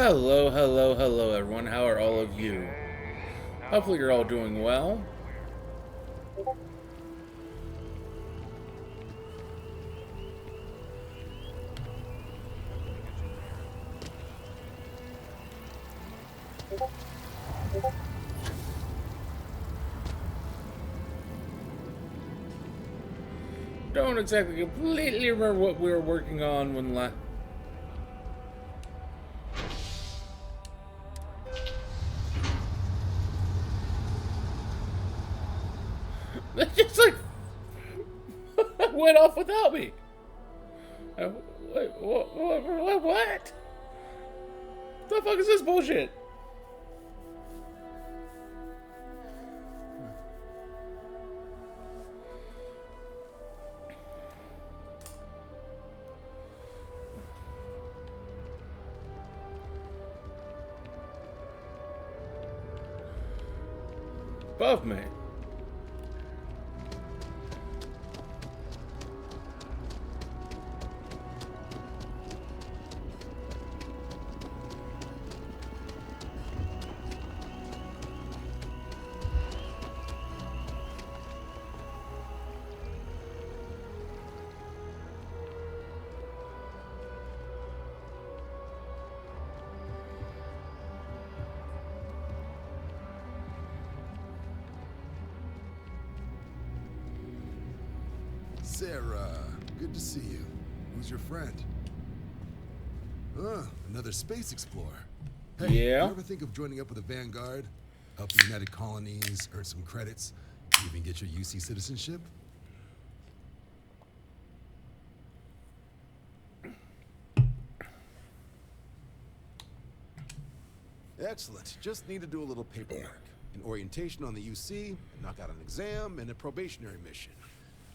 Hello, hello, hello, everyone. How are all of you? Hopefully, you're all doing well. Don't exactly completely remember what we were working on when last. That just like went off without me. What? The fuck is this bullshit? Above me. Sarah, good to see you. Who's your friend? Another space explorer. Hey, Yeah. you ever think of joining up with the Vanguard? Help the United Colonies, earn some credits, even get your UC citizenship? Excellent. Just need to do a little paperwork. An orientation on the UC, knock out an exam, and a probationary mission.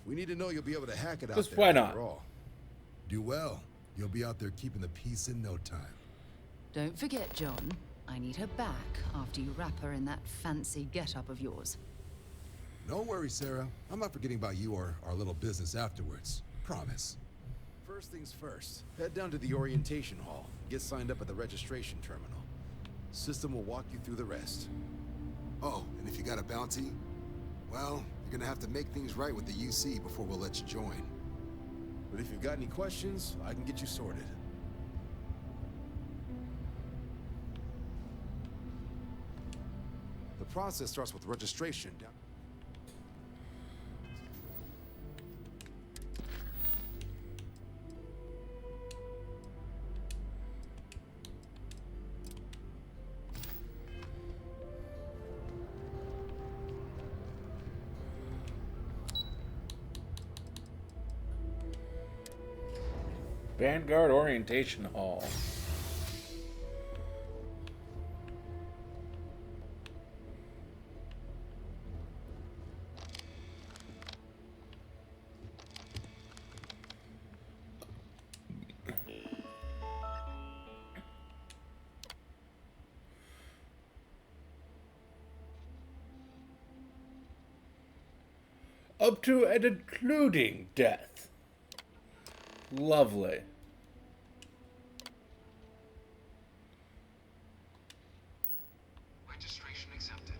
We need to know you'll be able to hack it out Just there why not? after all. Do well. You'll be out there keeping the peace in no time. Don't forget, John. I need her back after you wrap her in that fancy get-up of yours. Don't worry, Sarah. I'm not forgetting about you or our little business afterwards. Promise. First things first. Head down to the orientation hall. Get signed up at the registration terminal. System will walk you through the rest. Oh, and if you got a bounty, well, you're gonna have to make things right with the UC before we'll let you join. But if you've got any questions, I can get you sorted. The process starts with registration. Vanguard Orientation Hall. Up to and including death. Lovely. Registration accepted.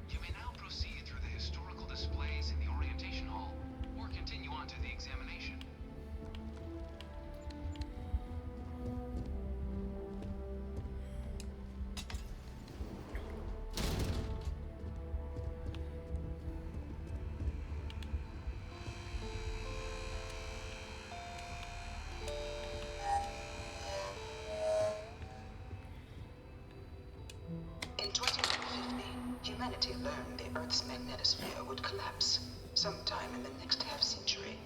You may now proceed through the historical displays in the orientation hall, or continue on to the examination. In 2250, humanity learned the Earth's magnetosphere would collapse sometime in the next half-century,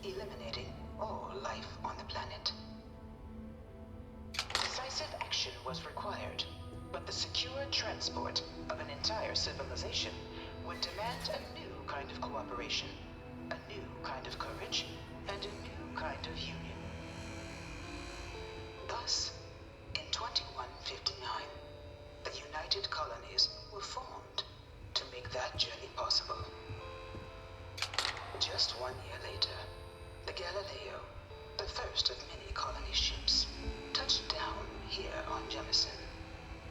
eliminating all life on the planet. Decisive action was required, but the secure transport of an entire civilization would demand a new kind of cooperation, a new kind of courage, and a new kind of union. Thus, in 2159, the United Colonies were formed to make that journey possible. Just 1 year later, the Galileo, the first of many colony ships, touched down here on Jemison,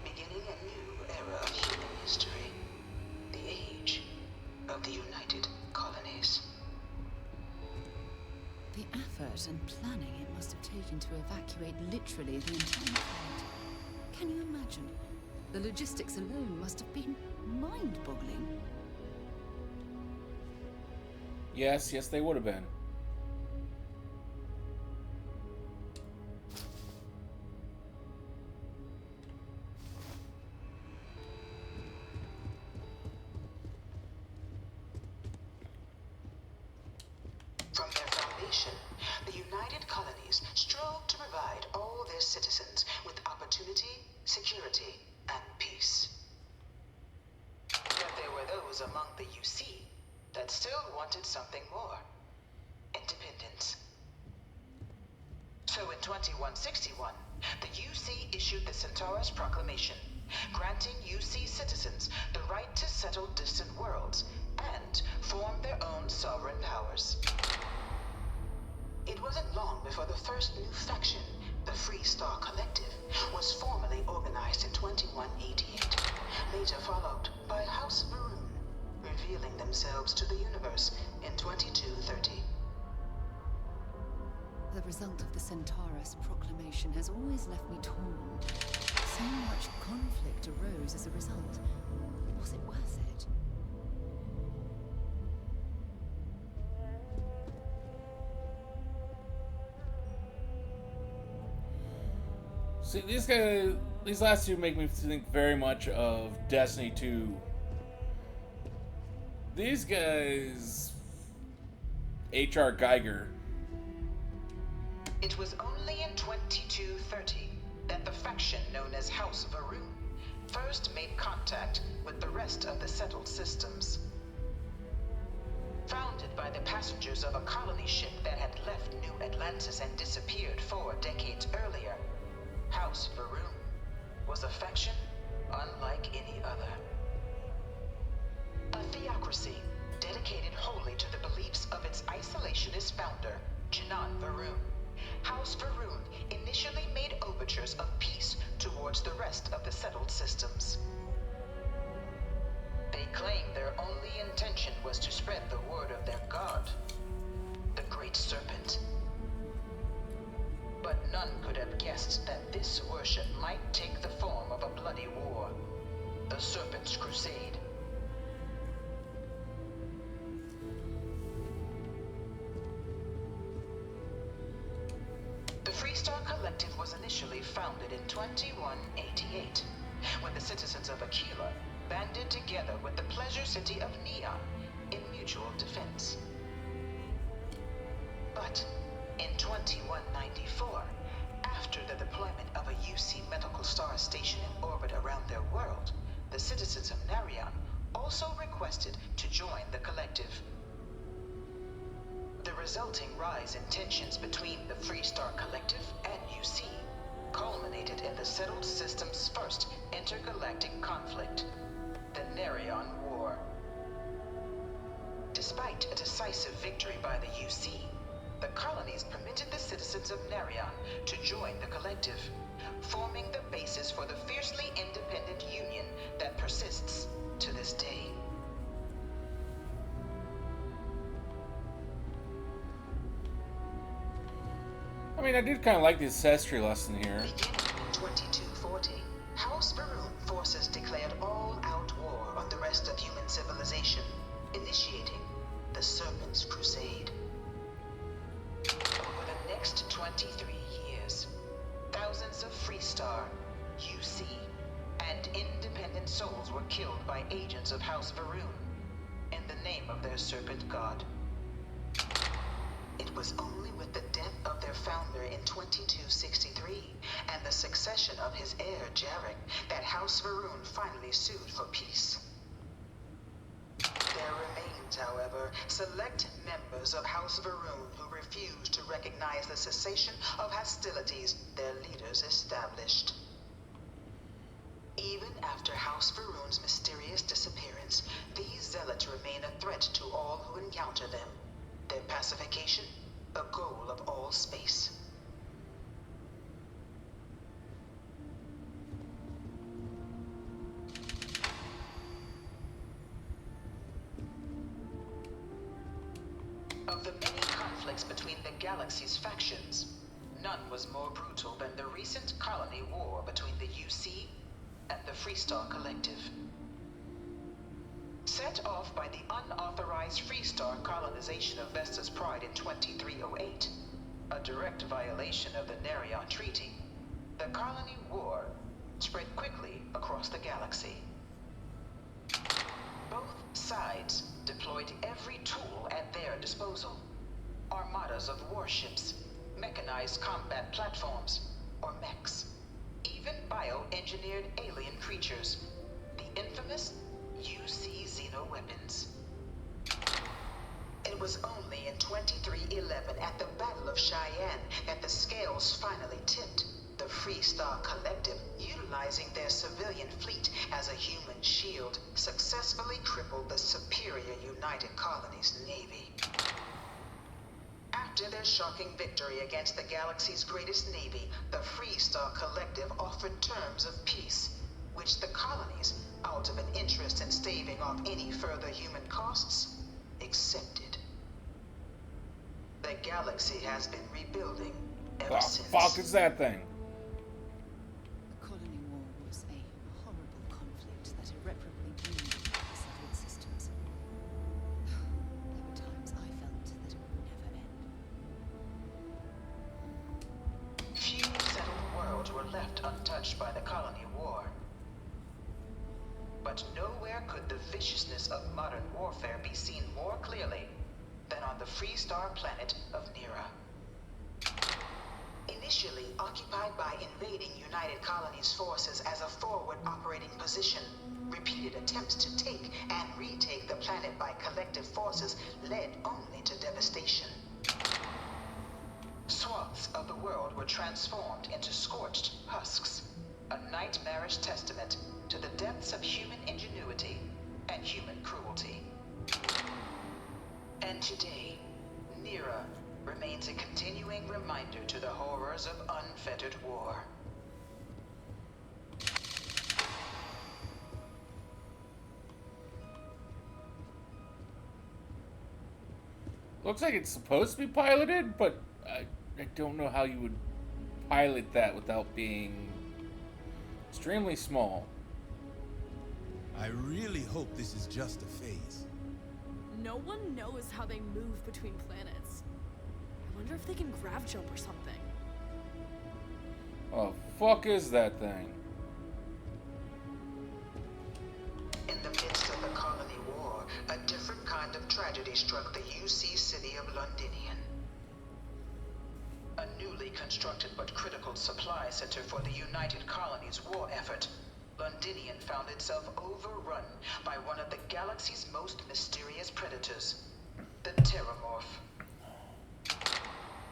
beginning a new era of human history, the age of the United Colonies. The effort and planning it must have taken to evacuate literally the entire planet. Can you imagine? The logistics alone must have been mind-boggling. Yes, they would have been. From their foundation, the United Colonies strove to provide all their citizens with opportunity, security, and peace. But there were those among the UC that still wanted something more. Independence. So in 2161, the UC issued the Centaurus Proclamation, granting UC citizens the right to settle distant worlds and form their own sovereign powers. It wasn't long before the first new faction, the Free Star Collective, was formally organized in 2188, later followed by House Varun, revealing themselves to the universe in 2230. The result of the Centaurus Proclamation has always left me torn. So much conflict arose as a result. Was it worth it? See, these last two make me think very much of Destiny 2. These guys, H.R. Geiger. It was only in 2230 that the faction known as House Varun first made contact with the rest of the settled systems. Founded by the passengers of a colony ship that had left New Atlantis and disappeared 4 decades earlier, House Varun was a faction unlike any other. A theocracy dedicated wholly to the beliefs of its isolationist founder, Janan Varun. House Varun initially made overtures of peace towards the rest of the settled systems. They claimed their only intention was to spread the word of their god, the Great Serpent. But none could have guessed that this worship might take the form of a bloody war, the Serpent's Crusade. The Freestar Collective was initially founded in 2188, when the citizens of Aquila banded together with the pleasure city of Neon in mutual defense. But in 2194, after the deployment of a UC medical star station in orbit around their world, the citizens of Narion also requested to join the collective. The resulting rise in tensions between the Freestar Collective and UC culminated in the settled system's first intergalactic conflict, the Narion War. Despite a decisive victory by the UC, the colonies permitted the citizens of Narion to join the collective, forming the basis for the fiercely independent union that persists to this day. I mean, I did kind of like the ancestry lesson here. Beginning in 2240, House Varun forces declared all-out war on the rest of human civilization, initiating the Serpent's Crusade. Over the next 23 years, thousands of Freestar, UC, and independent souls were killed by agents of House Varun in the name of their serpent god. It was only with the death of their founder in 2263 and the succession of his heir, Jarek, that House Varun finally sued for peace. There remained, however, select members of House Varun who refused to recognize the cessation of hostilities their leaders established. Even after House Varun's mysterious disappearance, these zealots remain a threat to all who encounter them. Their pacification, a goal of all space. galaxy's factions, none was more brutal than the recent colony war between the UC and the Freestar Collective. Set off by the unauthorized Freestar colonization of Vesta's Pride in 2308, a direct violation of the Nerion Treaty, the colony war spread quickly across the galaxy. Both sides deployed every tool at their disposal. Armadas of warships, mechanized combat platforms, or mechs, even bioengineered alien creatures, the infamous UC xenoweapons. It was only in 2311 at the Battle of Cheyenne that the scales finally tipped. The Freestar Collective, utilizing their civilian fleet as a human shield, successfully crippled the superior United Colonies Navy. After their shocking victory against the galaxy's greatest navy, the Freestar Collective offered terms of peace, which the colonies, out of an interest in staving off any further human costs, accepted. The galaxy has been rebuilding ever since. The fuck is that thing? The Colony War was a horrible conflict that irreparably doomed the settled systems. There were times I felt that it would never end. Few settled worlds were left untouched by the colony war. But nowhere could the viciousness of modern warfare be seen more clearly than on the Freestar planet of Nera. Initially occupied by invading United Colonies forces as a forward operating position, repeated attempts to take and retake the planet by collective forces led only to devastation. Swaths of the world were transformed into scorched husks, a nightmarish testament to the depths of human ingenuity and human cruelty. And today, Nera remains a continuing reminder to the horrors of unfettered war. Looks like it's supposed to be piloted, but I don't know how you would pilot that without being extremely small. I really hope this is just a phase. No one knows how they move between planets. I wonder if they can grav jump or something. Oh, fuck is that thing? In the midst of the colony war, a different kind of tragedy struck the UC city of Londinian. A newly constructed but critical supply center for the United Colonies' war effort, Londinian found itself overrun by one of the galaxy's most mysterious predators, the Terramorph.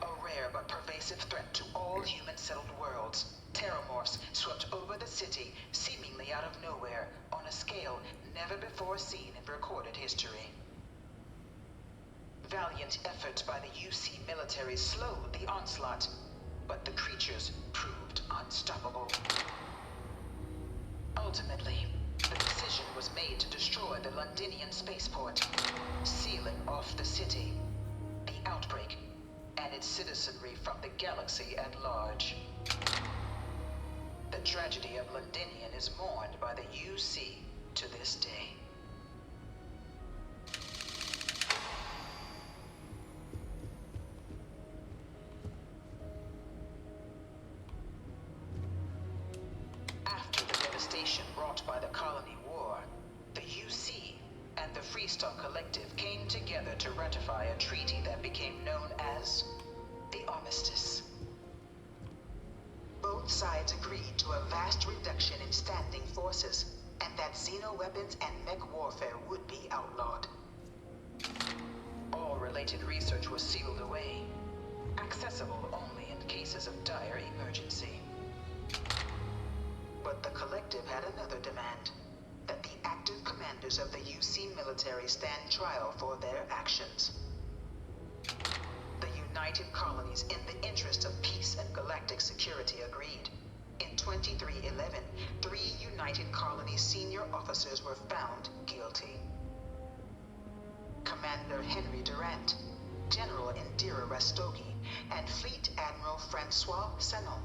A rare but pervasive threat to all human-settled worlds, Terramorphs swept over the city, seemingly out of nowhere, on a scale never before seen in recorded history. Valiant efforts by the UC military slowed the onslaught, but the creatures proved unstoppable. Ultimately, the decision was made to destroy the Londinian spaceport, sealing off the city, the outbreak, and its citizenry from the galaxy at large. The tragedy of Londinian is mourned by the UC to this day. After the devastation brought by the colony war, the UC and the Freestar Collective came together to ratify a treaty that became known as the Armistice. Both sides agreed to a vast reduction in standing forces, and that xenoweapons and mech warfare would be outlawed. All related research was sealed away, accessible only in cases of dire emergency. But the Collective had another demand, that the active commanders of the UC military stand trial for their actions. The United Colonies, in the interest of peace and galactic security, agreed. In 2311, 3 United Colonies senior officers were found guilty. Commander Henry Durant, General Indira Rastogi, and Fleet Admiral Francois Sanon,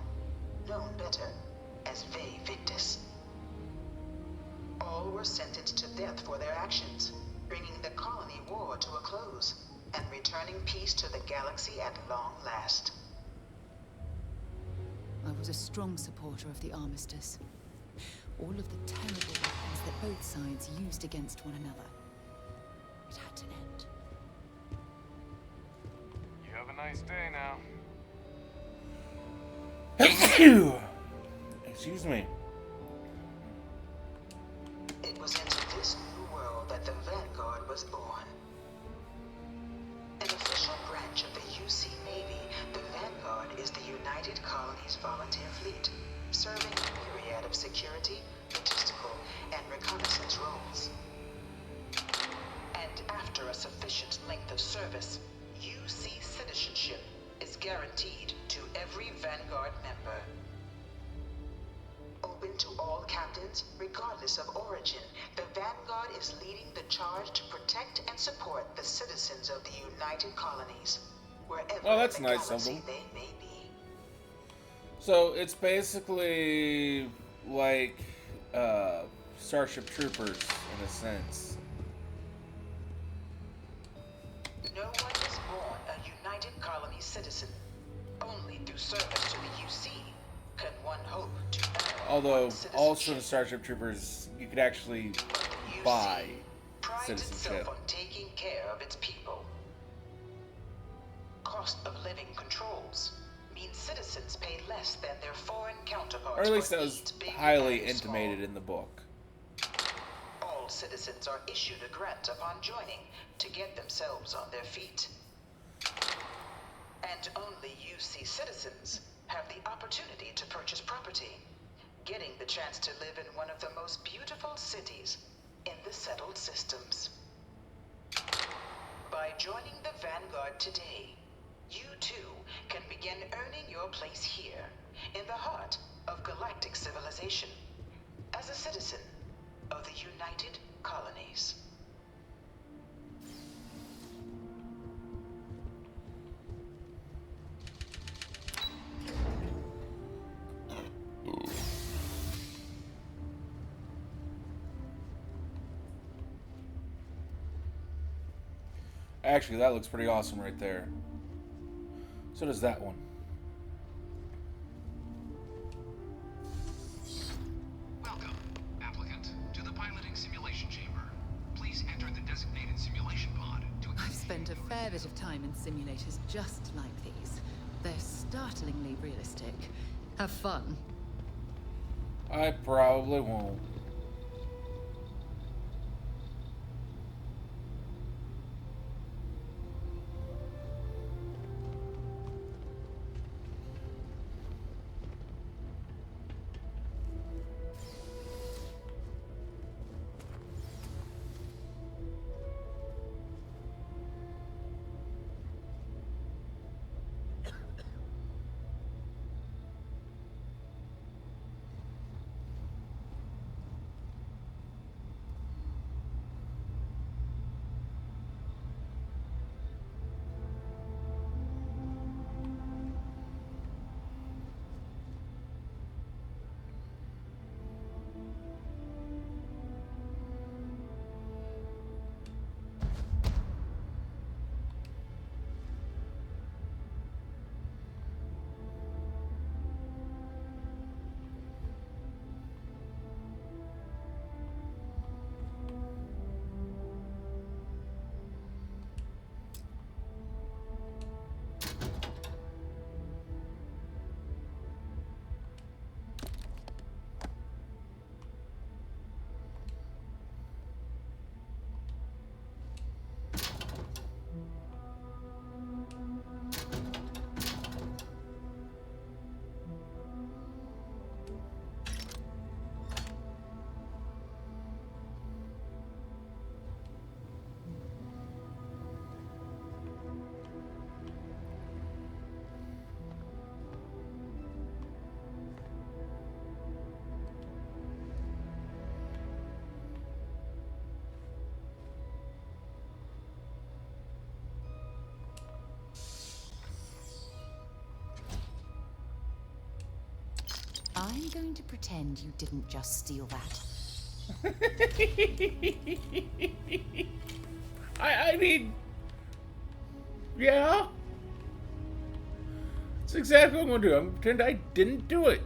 known better as Ve Victus. All were sentenced to death for their actions, bringing the colony war to a close, and returning peace to the galaxy at long last. I was a strong supporter of the armistice. All of the terrible weapons that both sides used against one another. It had to end. You have a nice day now. Excuse me. It was into this new world that the Vanguard was born. An official branch of the UC Navy, the Vanguard is the United Colonies Volunteer Fleet, serving a myriad of security, logistical, and reconnaissance roles. And after a sufficient length of service, UC citizenship is guaranteed to every Vanguard member. Open to all captains, regardless of origin, the Vanguard is leading the charge to protect and support the citizens of the United Colonies, wherever Oh, that's in nice the of galaxy them. they may be. So it's basically like Starship Troopers in a sense. No one is born a United Colony citizen. Only through service to the UC can one hope to earn Although one's also in citizenship. Starship Troopers, you could actually UC buy prides citizenship. itself on taking care of its people. Cost of living controls means citizens pay less than their foreign counterparts. Or at least for that was needs big highly and small. intimated in the book. All citizens are issued a grant upon joining to get themselves on their feet. And only UC citizens have the opportunity to purchase property, getting the chance to live in one of the most beautiful cities in the settled systems. By joining the Vanguard today, you too can begin earning your place here, in the heart of galactic civilization, as a citizen of the United Colonies. Actually, that looks pretty awesome right there. So does that one. Welcome, applicant, to the piloting simulation chamber. Please enter the designated simulation pod to I've spent a fair bit of time in simulators just like these. They're startlingly realistic. Have fun. I probably won't. I'm going to pretend you didn't just steal that. I mean, yeah. That's exactly what I'm gonna do. I'm gonna pretend I didn't do it.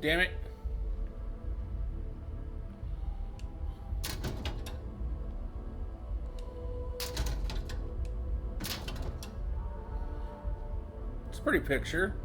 Damn it. It's a pretty picture.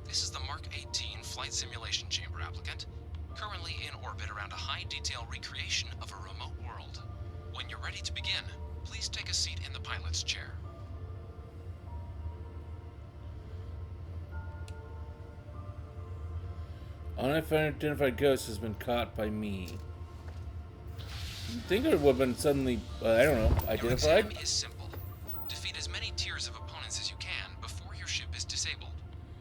This is the Mark 18 Flight Simulation Chamber applicant, currently in orbit around a high-detail recreation of a remote world. When you're ready to begin, please take a seat in the pilot's chair. Unidentified ghost has been caught by me. You'd think it would have been suddenly, I don't know, Your identified? exam is simple. Defeat as many tiers of opponents as you can before your ship is disabled.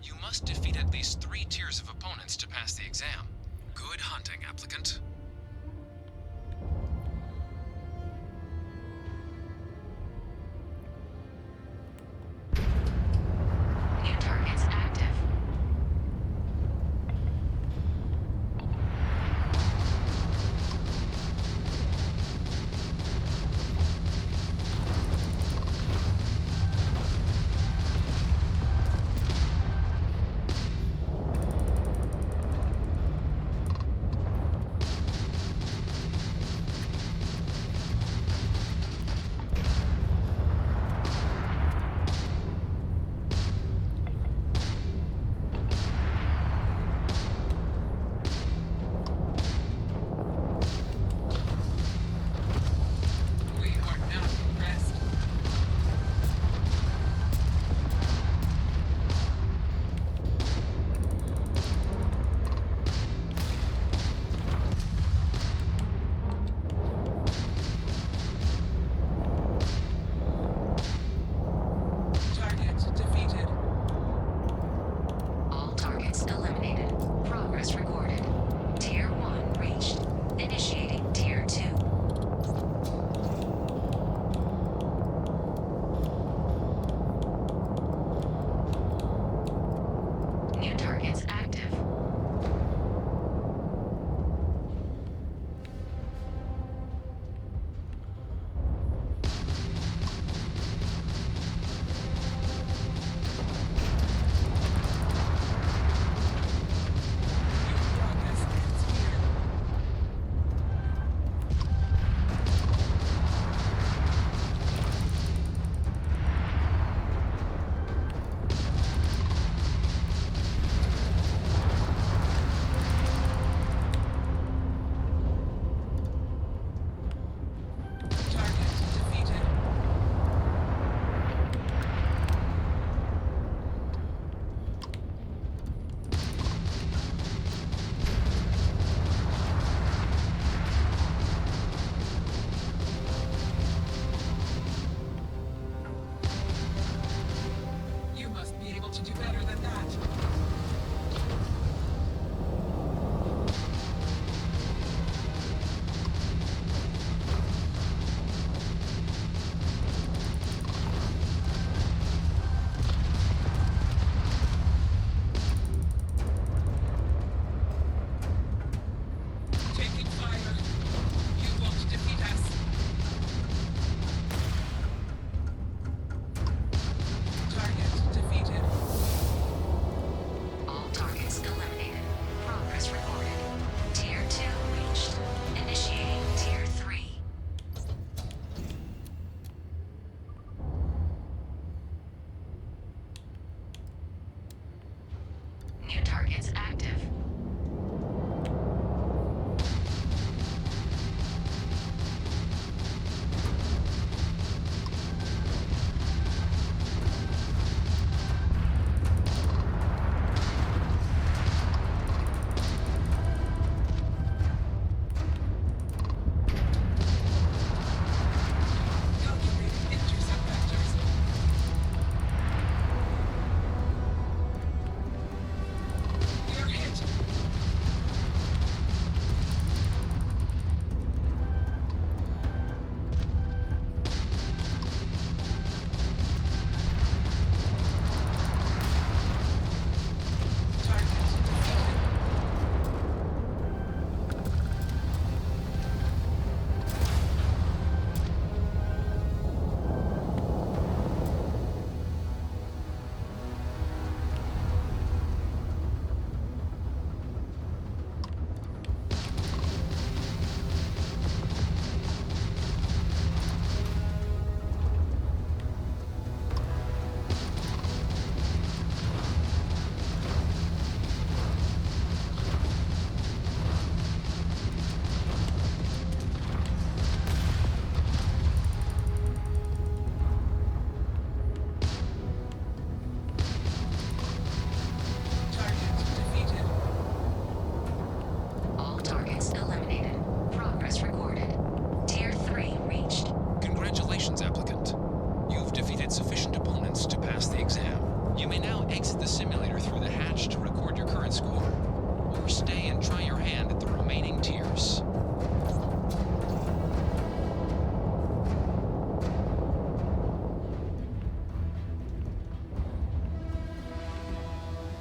You must defeat at least 3 tiers of opponents to pass the exam. Good hunting, applicant. New targets active.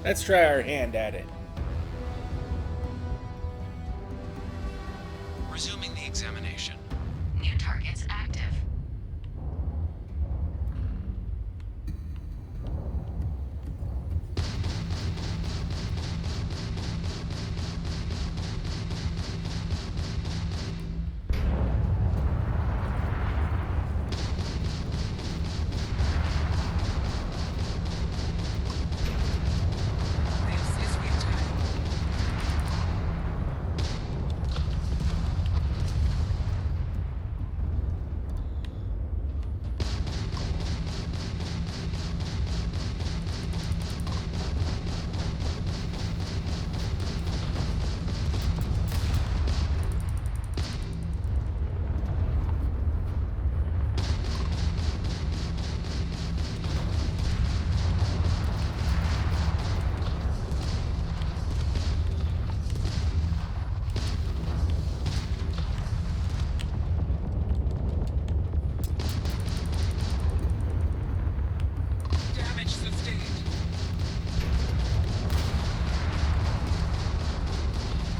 Let's try our hand at it. Resuming the examination. New targets active. This is real time. Damage sustained.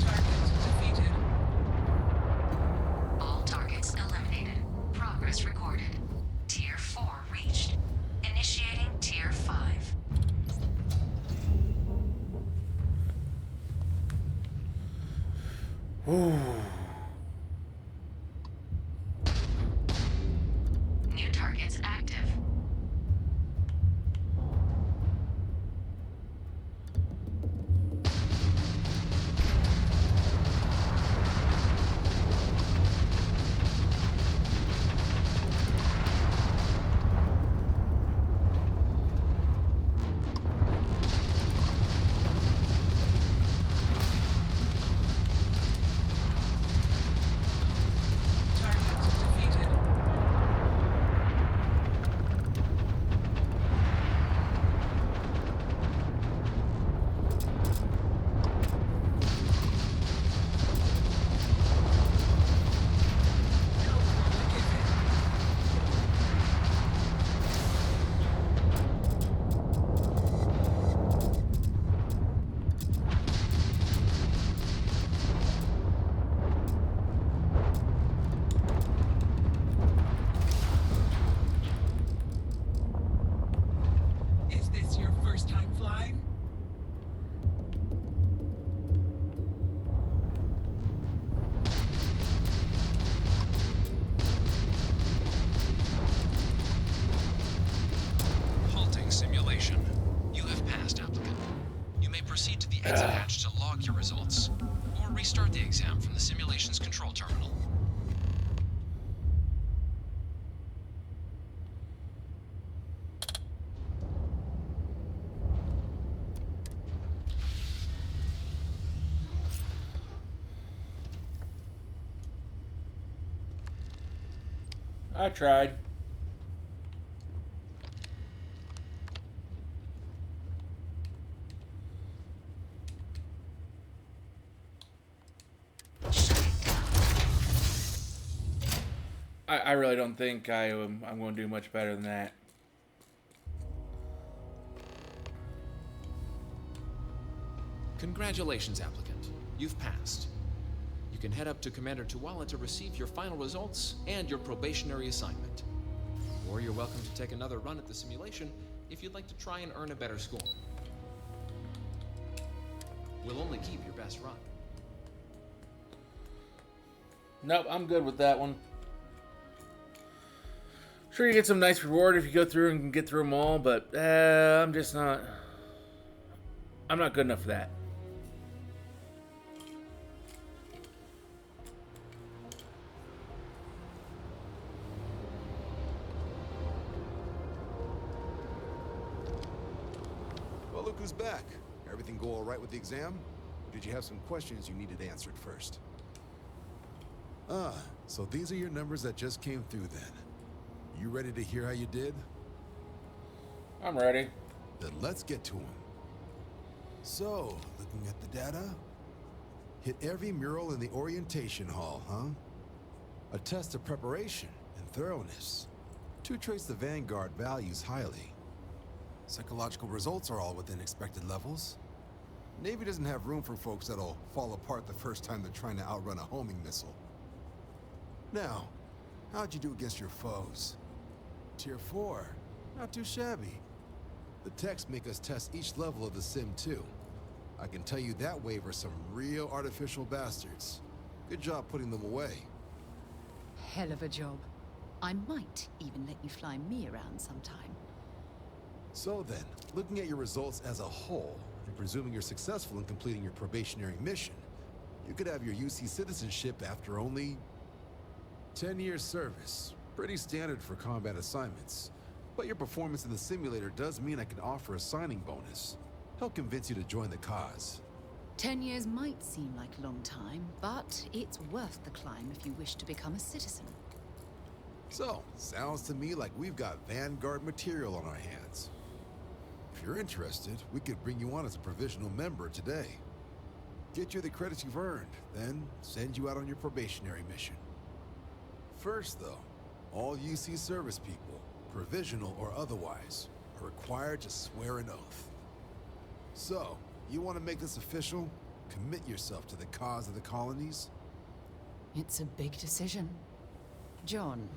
Target defeated. All targets eliminated. Progress recorded. Tier 4 reached. Initiating Tier 5. New targets active. Target defeated. No quarter given. Is this your first time flying? Halting simulation. You have passed, applicant. You may proceed to the exit hatch to log your results, or restart the exam from the simulation's control terminal. I tried. I really don't think I'm going to do much better than that. Congratulations, applicant. You've passed. You can head up to Commander Tuala to receive your final results and your probationary assignment. Or you're welcome to take another run at the simulation if you'd like to try and earn a better score. We'll only keep your best run. Nope, I'm good with that one. Sure, you get some nice reward if you go through and can get through them all, but I'm just not. I'm not good enough for that. Well, look who's back. Everything go all right with the exam? Or did you have some questions you needed answered first? Ah, so these are your numbers that just came through then. You ready to hear how you did? I'm ready. Then let's get to them. So, looking at the data, hit every mural in the orientation hall, huh? A test of preparation and thoroughness. To trace the Vanguard values highly. Psychological results are all within expected levels. Navy doesn't have room for folks that'll fall apart the first time they're trying to outrun a homing missile. Now, how'd you do against your foes? Tier 4. Not too shabby. The techs make us test each level of the sim too. I can tell you that wave are some real artificial bastards. Good job putting them away. Hell of a job. I might even let you fly me around sometime. So then, looking at your results as a whole, and presuming you're successful in completing your probationary mission, you could have your UC citizenship after only 10 years service. Pretty standard for combat assignments. But your performance in the simulator does mean I can offer a signing bonus. Help convince you to join the cause. 10 years might seem like a long time, but it's worth the climb if you wish to become a citizen. So, sounds to me like we've got Vanguard material on our hands. If you're interested, we could bring you on as a provisional member today. Get you the credits you've earned, then send you out on your probationary mission. First, though, all UC service people, provisional or otherwise, are required to swear an oath. So, you want to make this official? Commit yourself to the cause of the colonies? It's a big decision. John,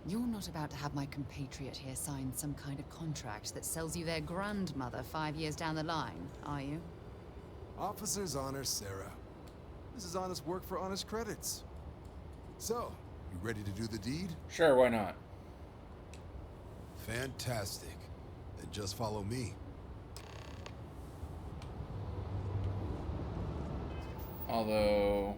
you're not about to have my compatriot here sign some kind of contract that sells you their grandmother 5 years down the line, are you? Officer's honor, Sarah. This is honest work for honest credits. So, you ready to do the deed? Sure, why not? Fantastic. Then just follow me. Although...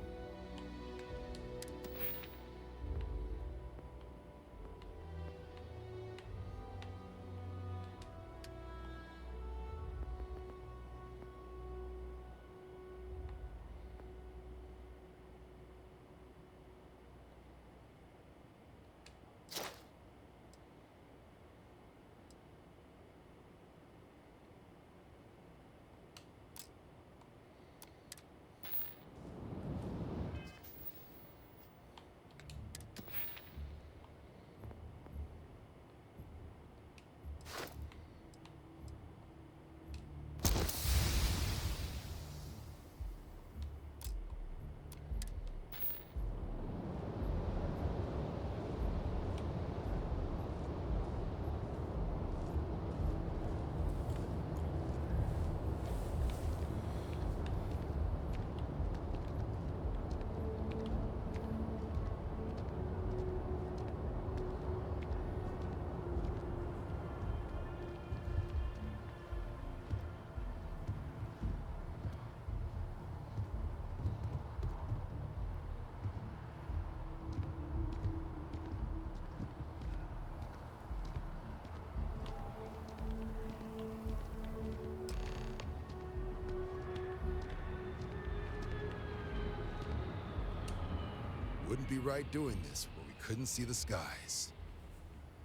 Wouldn't be right doing this where we couldn't see the skies.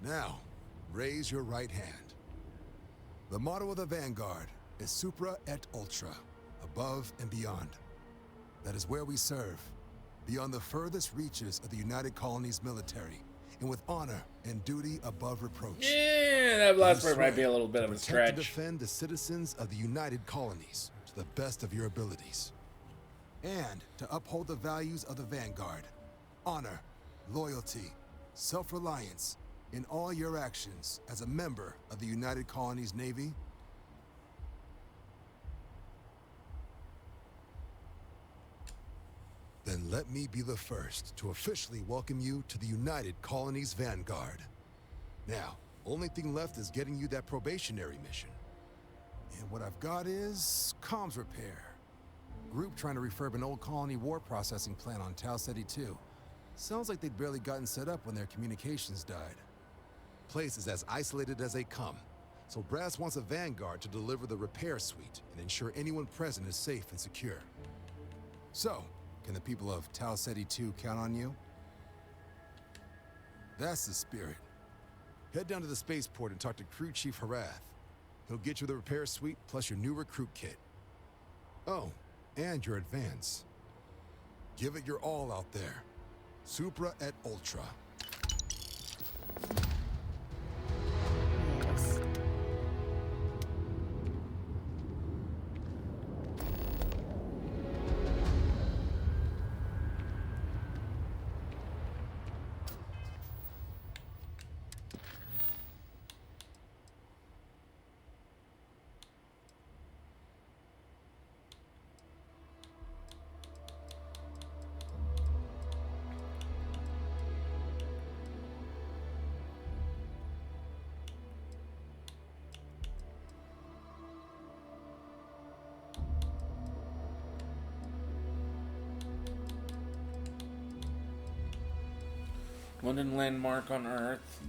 Now, raise your right hand. The motto of the Vanguard is Supra et Ultra, above and beyond. That is where we serve, beyond the furthest reaches of the United Colonies military, and with honor and duty above reproach. Yeah, that last part might be a little bit of a To stretch. defend the citizens of the United Colonies to the best of your abilities. And to uphold the values of the Vanguard. Honor, loyalty, self-reliance in all your actions as a member of the United Colonies Navy. Then let me be the first to officially welcome you to the United Colonies Vanguard. Now, only thing left is getting you that probationary mission. And what I've got is comms repair. Group trying to refurb an old colony war processing plant on Tau Ceti 2. Sounds like they'd barely gotten set up when their communications died. Place is as isolated as they come, so Brass wants a Vanguard to deliver the repair suite and ensure anyone present is safe and secure. So, can the people of Tau Ceti 2 count on you? That's the spirit. Head down to the spaceport and talk to Crew Chief Harath. He'll get you the repair suite plus your new recruit kit. Oh, and your advance. Give it your all out there. Supra et Ultra. Yes. London landmark on Earth.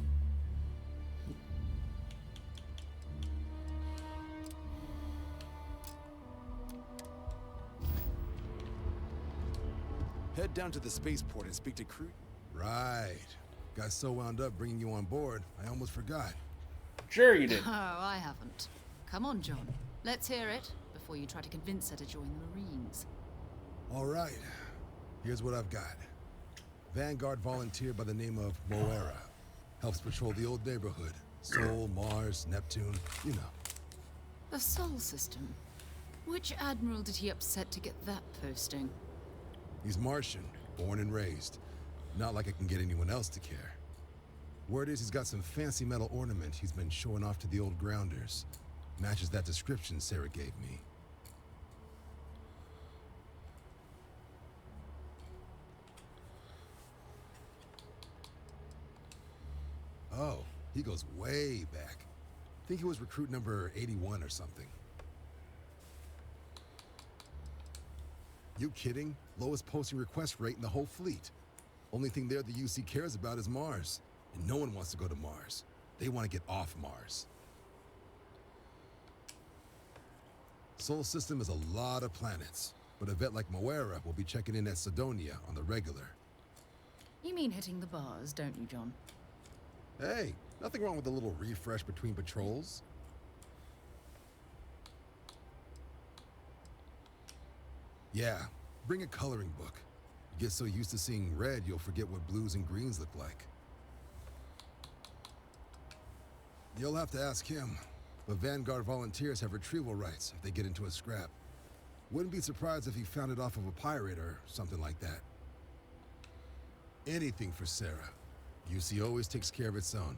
Head down to the spaceport and speak to crew. Right. Got so wound up bringing you on board, I almost forgot. Sure you did. Oh, I haven't. Come on, John. Let's hear it before you try to convince her to join the Marines. All right. Here's what I've got. Vanguard volunteer by the name of Moera. Helps patrol the old neighborhood. Sol, Mars, Neptune, you know. The Sol system. Which admiral did he upset to get that posting? He's Martian, born and raised. Not like I can get anyone else to care. Word is he's got some fancy metal ornament he's been showing off to the old grounders. Matches that description Sarah gave me. Oh, he goes way back. Think he was recruit number 81 or something. You kidding? Lowest posting request rate in the whole fleet. Only thing there the UC cares about is Mars. And no one wants to go to Mars. They want to get off Mars. Sol system is a lot of planets, but a vet like Moera will be checking in at Sidonia on the regular. You mean hitting the bars, don't you, John? Hey, nothing wrong with a little refresh between patrols. Yeah, bring a coloring book. You get so used to seeing red, you'll forget what blues and greens look like. You'll have to ask him, but Vanguard volunteers have retrieval rights if they get into a scrap. Wouldn't be surprised if he found it off of a pirate or something like that. Anything for Sarah. UC always takes care of its own.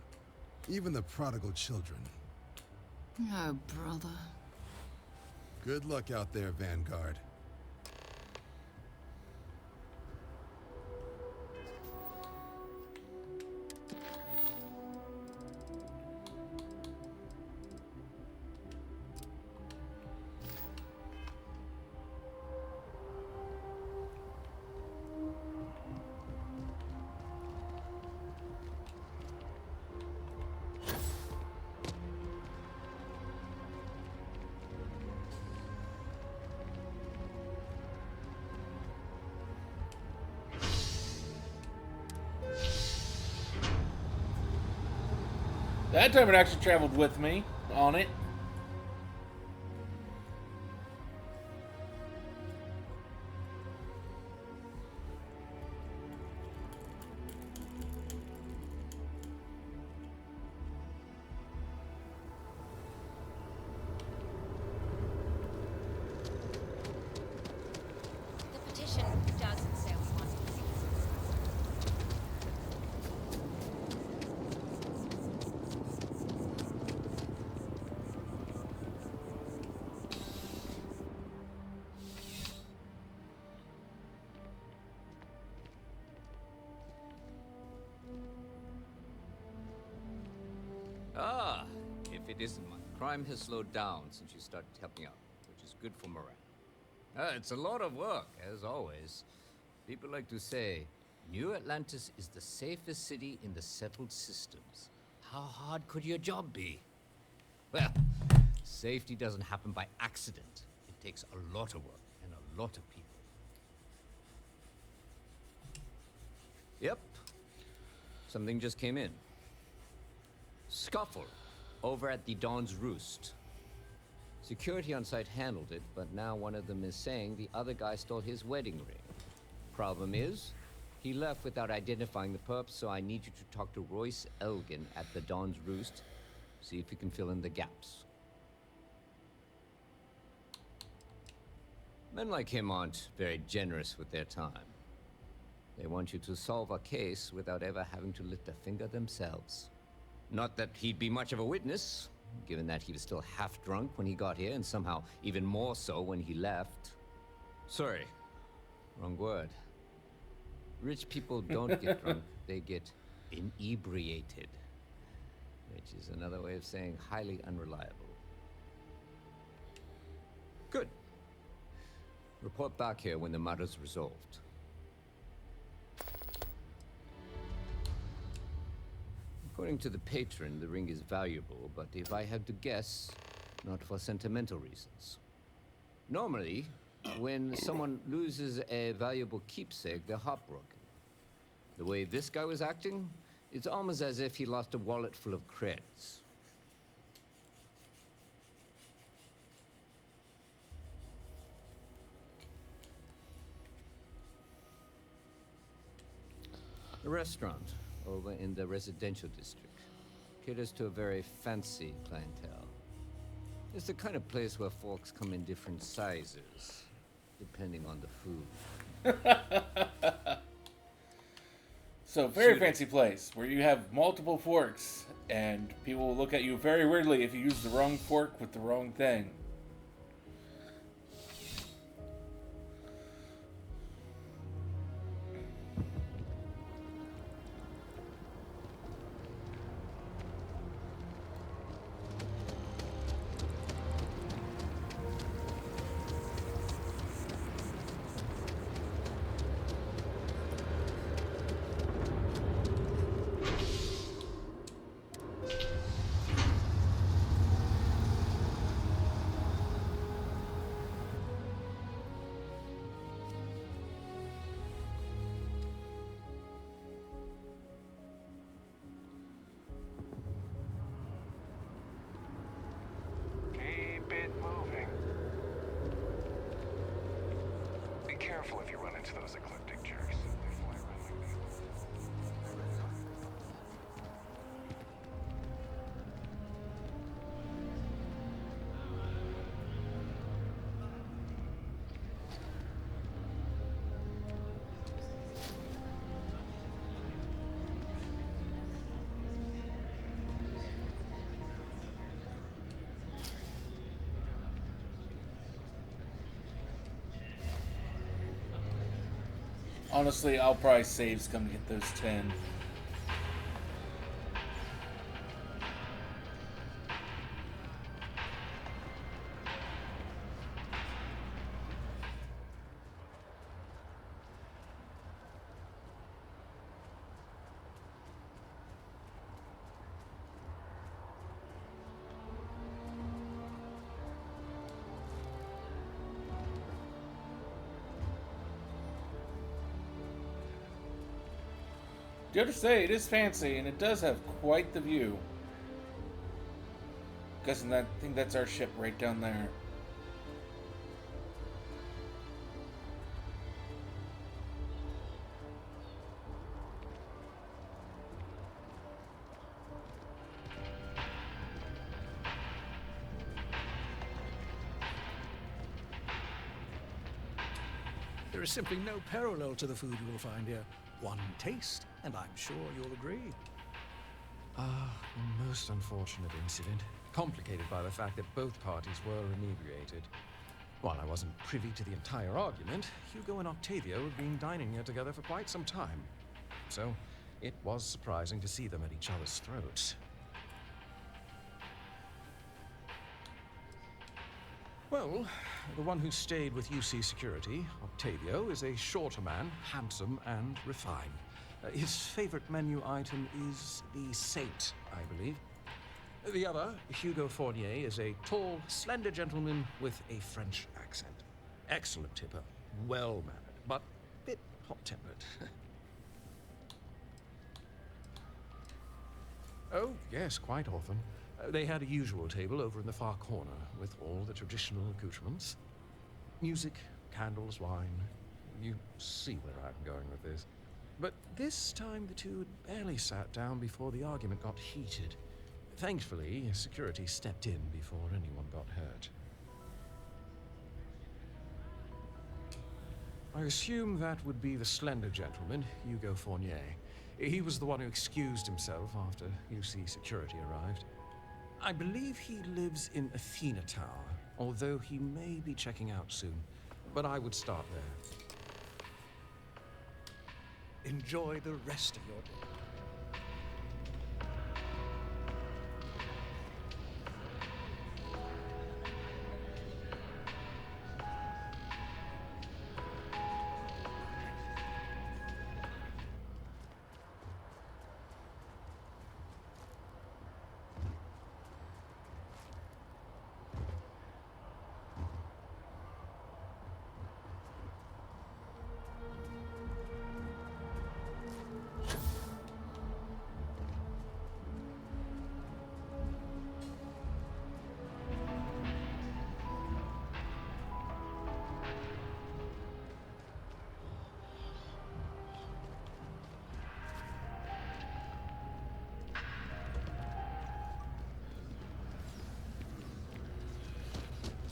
Even the prodigal children. Oh, brother. Good luck out there, Vanguard. That time it actually traveled with me on it. The petition doesn't sound fun. Ah, if it isn't much. Crime has slowed down since you started helping out, which is good for morale. It's a lot of work, as always. People like to say, New Atlantis is the safest city in the settled systems. How hard could your job be? Well, safety doesn't happen by accident. It takes a lot of work and a lot of people. Yep. Something just came in. Scuffle over at the Dawn's Roost. Security on site handled it, but now one of them is saying the other guy stole his wedding ring. Problem is, he left without identifying the perp, so I need you to talk to Royce Elgin at the Dawn's Roost. See if you can fill in the gaps. Men like him aren't very generous with their time. They want you to solve a case without ever having to lift a finger themselves. Not that he'd be much of a witness, given that he was still half drunk when he got here, and somehow even more so when he left. Sorry, wrong word. Rich people don't get drunk, they get inebriated. Which is another way of saying highly unreliable. Good. Report back here when the matter's resolved. According to the patron, the ring is valuable, but if I had to guess, not for sentimental reasons. Normally, when someone loses a valuable keepsake, they're heartbroken. The way this guy was acting, it's almost as if he lost a wallet full of creds. A restaurant over in the residential district caters to a very fancy clientele. It's the kind of place where forks come in different sizes, depending on the food. So, very fancy place where you have multiple forks, and people will look at you very weirdly if you use the wrong fork with the wrong thing. Keep it moving. Be careful if you run into those ecliptic jerks. They fly around like that. Honestly, I'll probably save come to get those 10. You have to say, it is fancy, and it does have quite the view. Guessing that, I think that's our ship right down there. There is simply no parallel to the food you will find here. One taste, and I'm sure you'll agree. A most unfortunate incident, complicated by the fact that both parties were inebriated. While I wasn't privy to the entire argument, Hugo and Octavio had been dining here together for quite some time. So, it was surprising to see them at each other's throats. Well, the one who stayed with UC Security, Octavio, is a shorter man, handsome and refined. His favorite menu item is the Saint, I believe. The other, Hugo Fournier, is a tall, slender gentleman with a French accent. Excellent tipper, well-mannered, but a bit hot-tempered. Oh, yes, quite often. They had a usual table over in the far corner with all the traditional accoutrements. Music, candles, wine. You see where I'm going with this. But this time the two had barely sat down before the argument got heated. Thankfully, security stepped in before anyone got hurt. I assume that would be the slender gentleman, Hugo Fournier. He was the one who excused himself after UC Security arrived. I believe he lives in Athena Tower, although he may be checking out soon. But I would start there. Enjoy the rest of your day.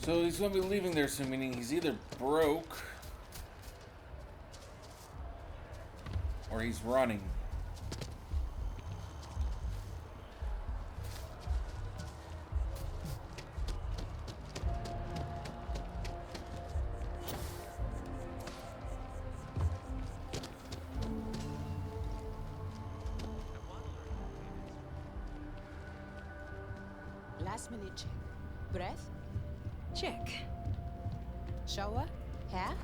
So he's gonna be leaving there soon, meaning he's either broke or he's running. Last minute check. Breath? Check. Shower? Hair?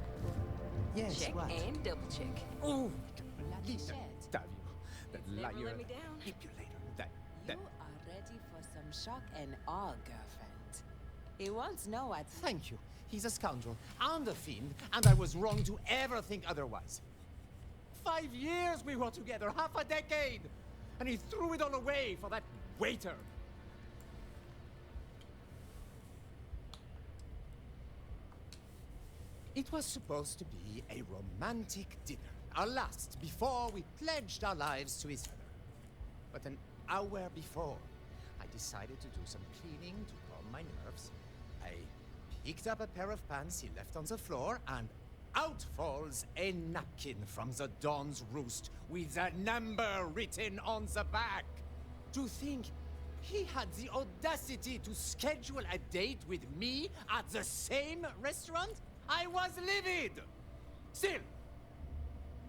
Yes, check right. and double check. Oh, Bloody shit. damn you. That Never liar. let me down. Manipulator. That. You are ready for some shock and awe, girlfriend. He wants know what. Thank you. He's a scoundrel and a fiend, and I was wrong to ever think otherwise. 5 years we were together, half a decade, and he threw it all away for that waiter. It was supposed to be a romantic dinner, our last before we pledged our lives to each other. But an hour before, I decided to do some cleaning to calm my nerves. I picked up a pair of pants he left on the floor, and out falls a napkin from the Dawn's Roost with a number written on the back. To think he had the audacity to schedule a date with me at the same restaurant? I was livid! Still,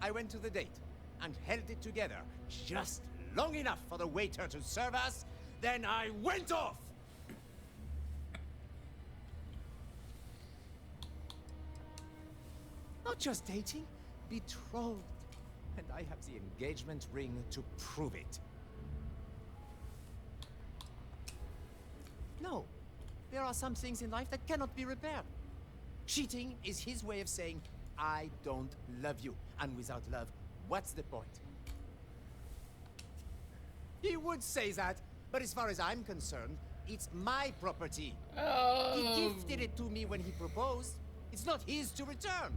I went to the date and held it together just long enough for the waiter to serve us, then I went off! Not just dating, betrothed. And I have the engagement ring to prove it. No, there are some things in life that cannot be repaired. Cheating is his way of saying, I don't love you. And without love, what's the point? He would say that, but as far as I'm concerned, it's my property. He gifted it to me when he proposed. It's not his to return.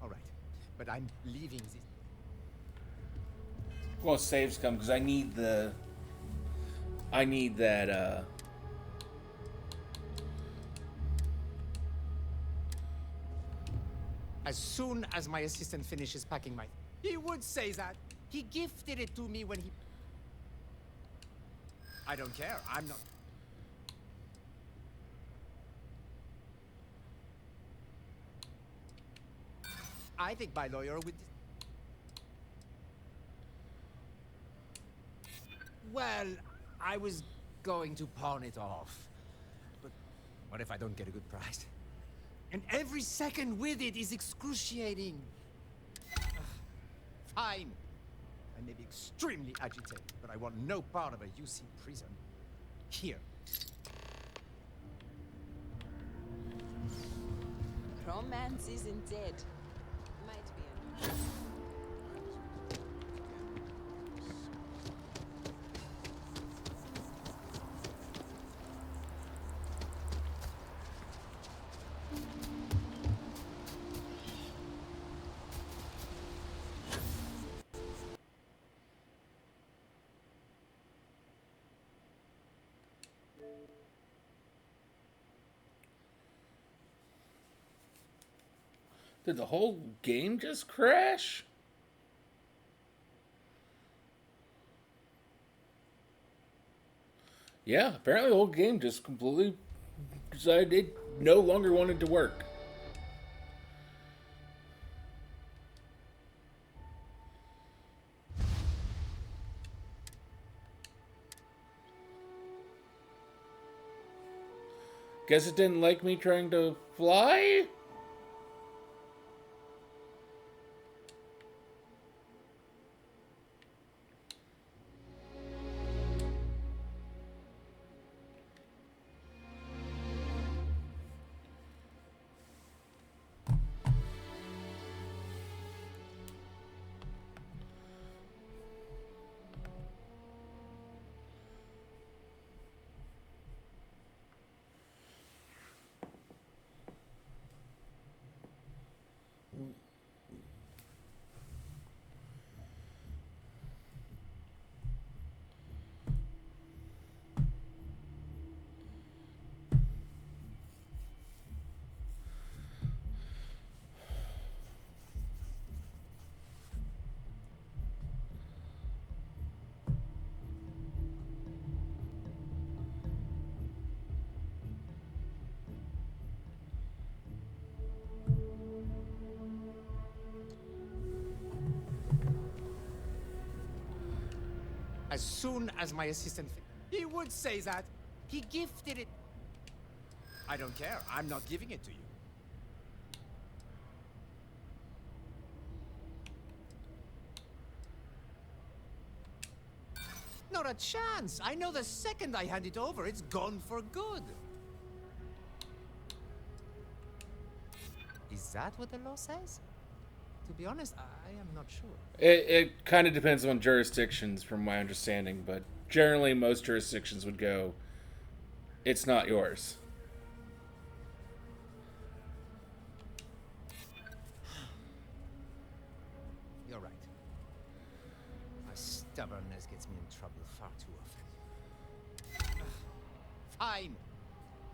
All right, but I'm leaving this. Well, saves come because I need that. As soon as my assistant finishes packing my... He would say that. He gifted it to me when he... I don't care. I'm not... I think my lawyer would... Well, I was going to pawn it off. But what if I don't get a good price? And every second with it is excruciating. Fine. I may be extremely agitated, but I want no part of a UC prison. Here. Romance isn't dead. Might be a... Did the whole game just crash? Yeah, apparently the whole game just completely decided it no longer wanted to work. Guess it didn't like me trying to fly? as soon as my assistant... He would say that. He gifted it. I don't care. I'm not giving it to you. Not a chance. I know the second I hand it over, it's gone for good. Is that what the law says? To be honest, I am not sure. It kind of depends on jurisdictions, from my understanding, but generally most jurisdictions would go, it's not yours. You're right. My stubbornness gets me in trouble far too often. Fine.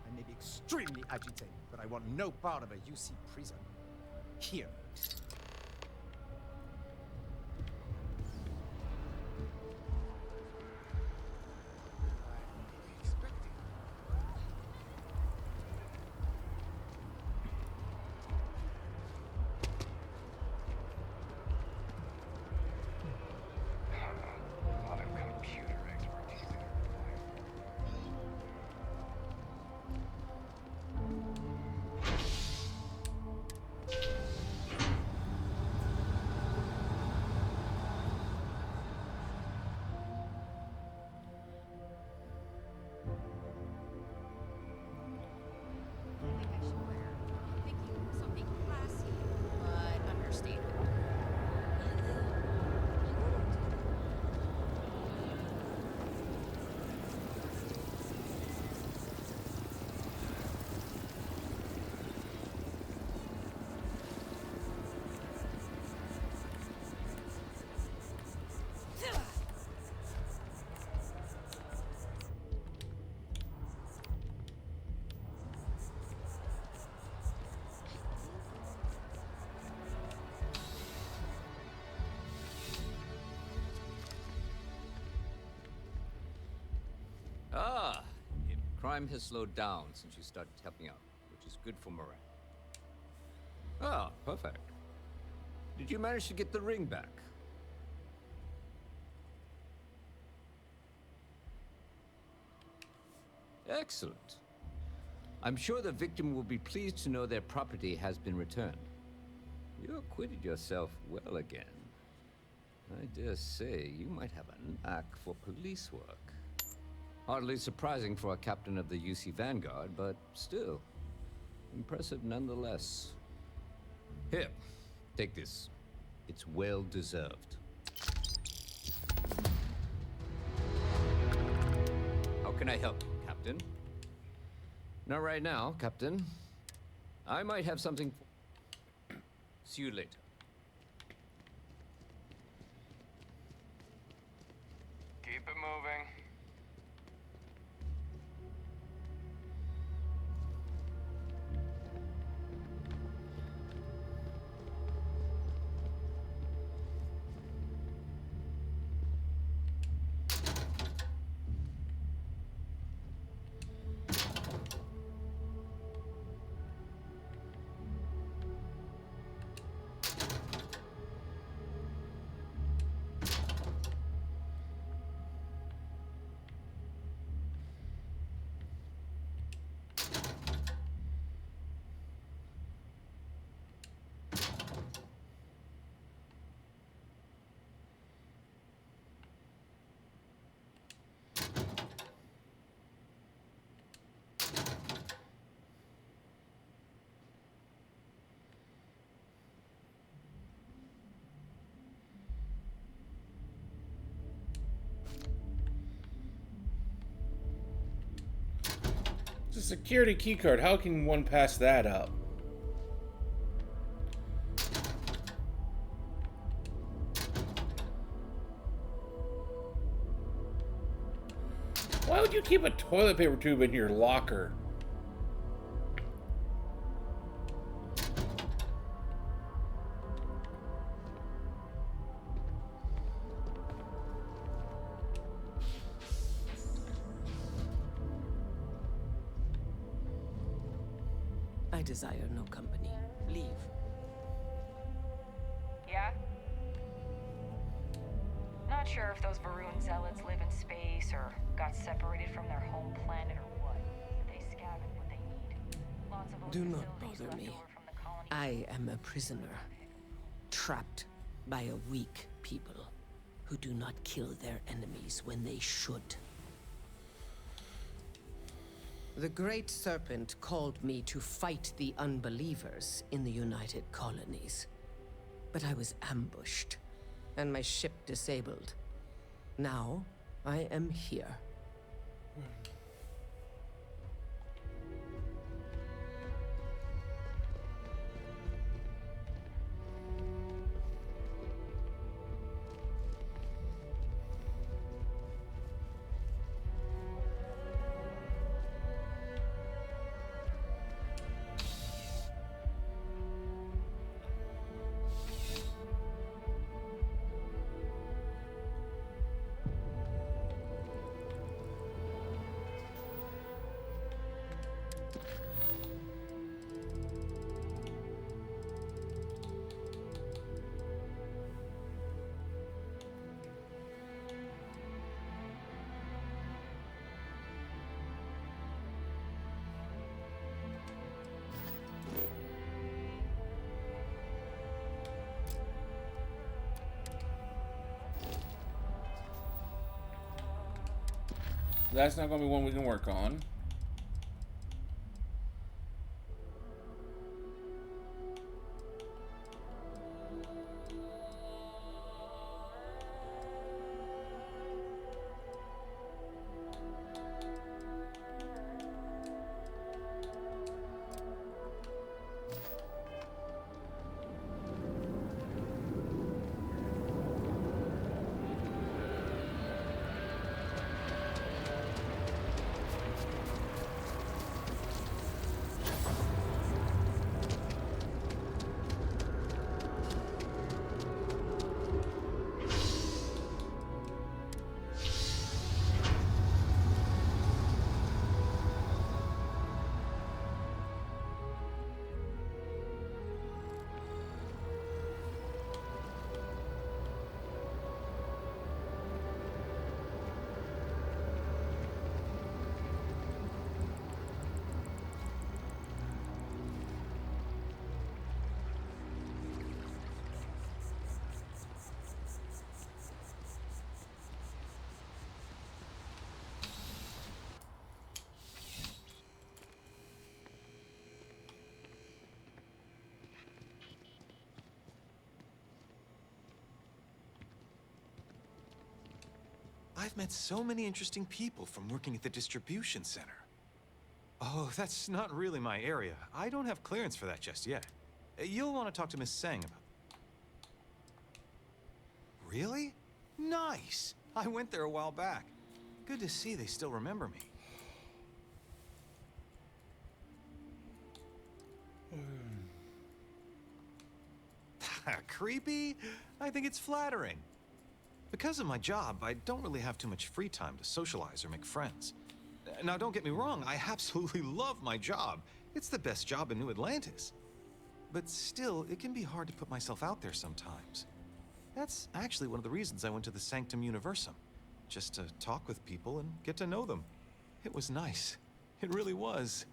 I may be extremely agitated, but I want no part of a UC prison. Here. Ah, crime has slowed down since you started helping out, which is good for morale. Ah, perfect. Did you manage to get the ring back? Excellent. I'm sure the victim will be pleased to know their property has been returned. You acquitted yourself well again. I dare say you might have a knack for police work. Hardly surprising for a captain of the UC Vanguard, but still, impressive nonetheless. Here, take this. It's well deserved. How can I help you, Captain? Not right now, Captain. I might have something for... See you later. Keep it moving. It's a security keycard. How can one pass that up? Why would you keep a toilet paper tube in your locker? I desire no company. Leave. Yeah? Not sure if those Varun zealots live sir. Got separated from their home planet or what? They scavenge what they need. Lots of Do old not facilities bother left me. over from the colony. I am a prisoner, trapped by a weak people who do not kill their enemies when they should. The Great Serpent called me to fight the unbelievers in the United Colonies. But I was ambushed, and my ship disabled. Now, I am here. That's not going to be one we can work on. I've met so many interesting people from working at the distribution center. Oh, that's not really my area. I don't have clearance for that just yet. You'll want to talk to Miss Sang about it. Really? Nice! I went there a while back. Good to see they still remember me. Creepy? I think it's flattering. Because of my job, I don't really have too much free time to socialize or make friends. Now, don't get me wrong, I absolutely love my job. It's the best job in New Atlantis. But still, it can be hard to put myself out there sometimes. That's actually one of the reasons I went to the Sanctum Universum. Just to talk with people and get to know them. It was nice. It really was.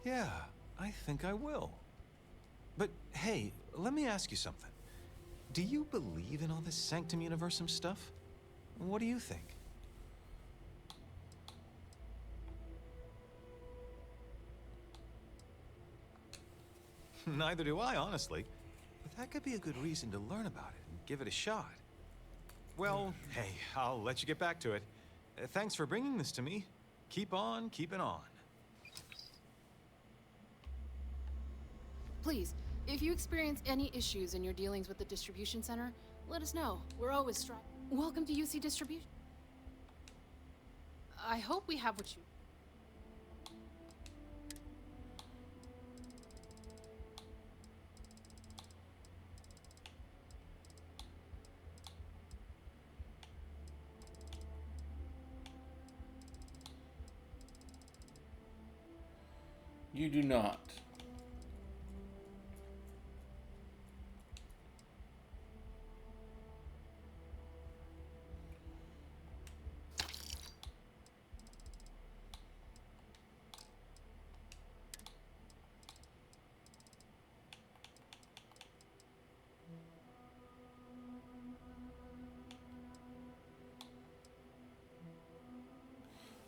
Yeah, I think I will. But hey, let me ask you something. Do you believe in all this Sanctum Universum stuff? What do you think? Neither do I, honestly. But that could be a good reason to learn about it and give it a shot. Well, hey, I'll let you get back to it. Thanks for bringing this to me. Keep on keeping on. Please, if you experience any issues in your dealings with the distribution center, let us know. We're always striving. Welcome to UC Distribution. I hope we have what you... You do not.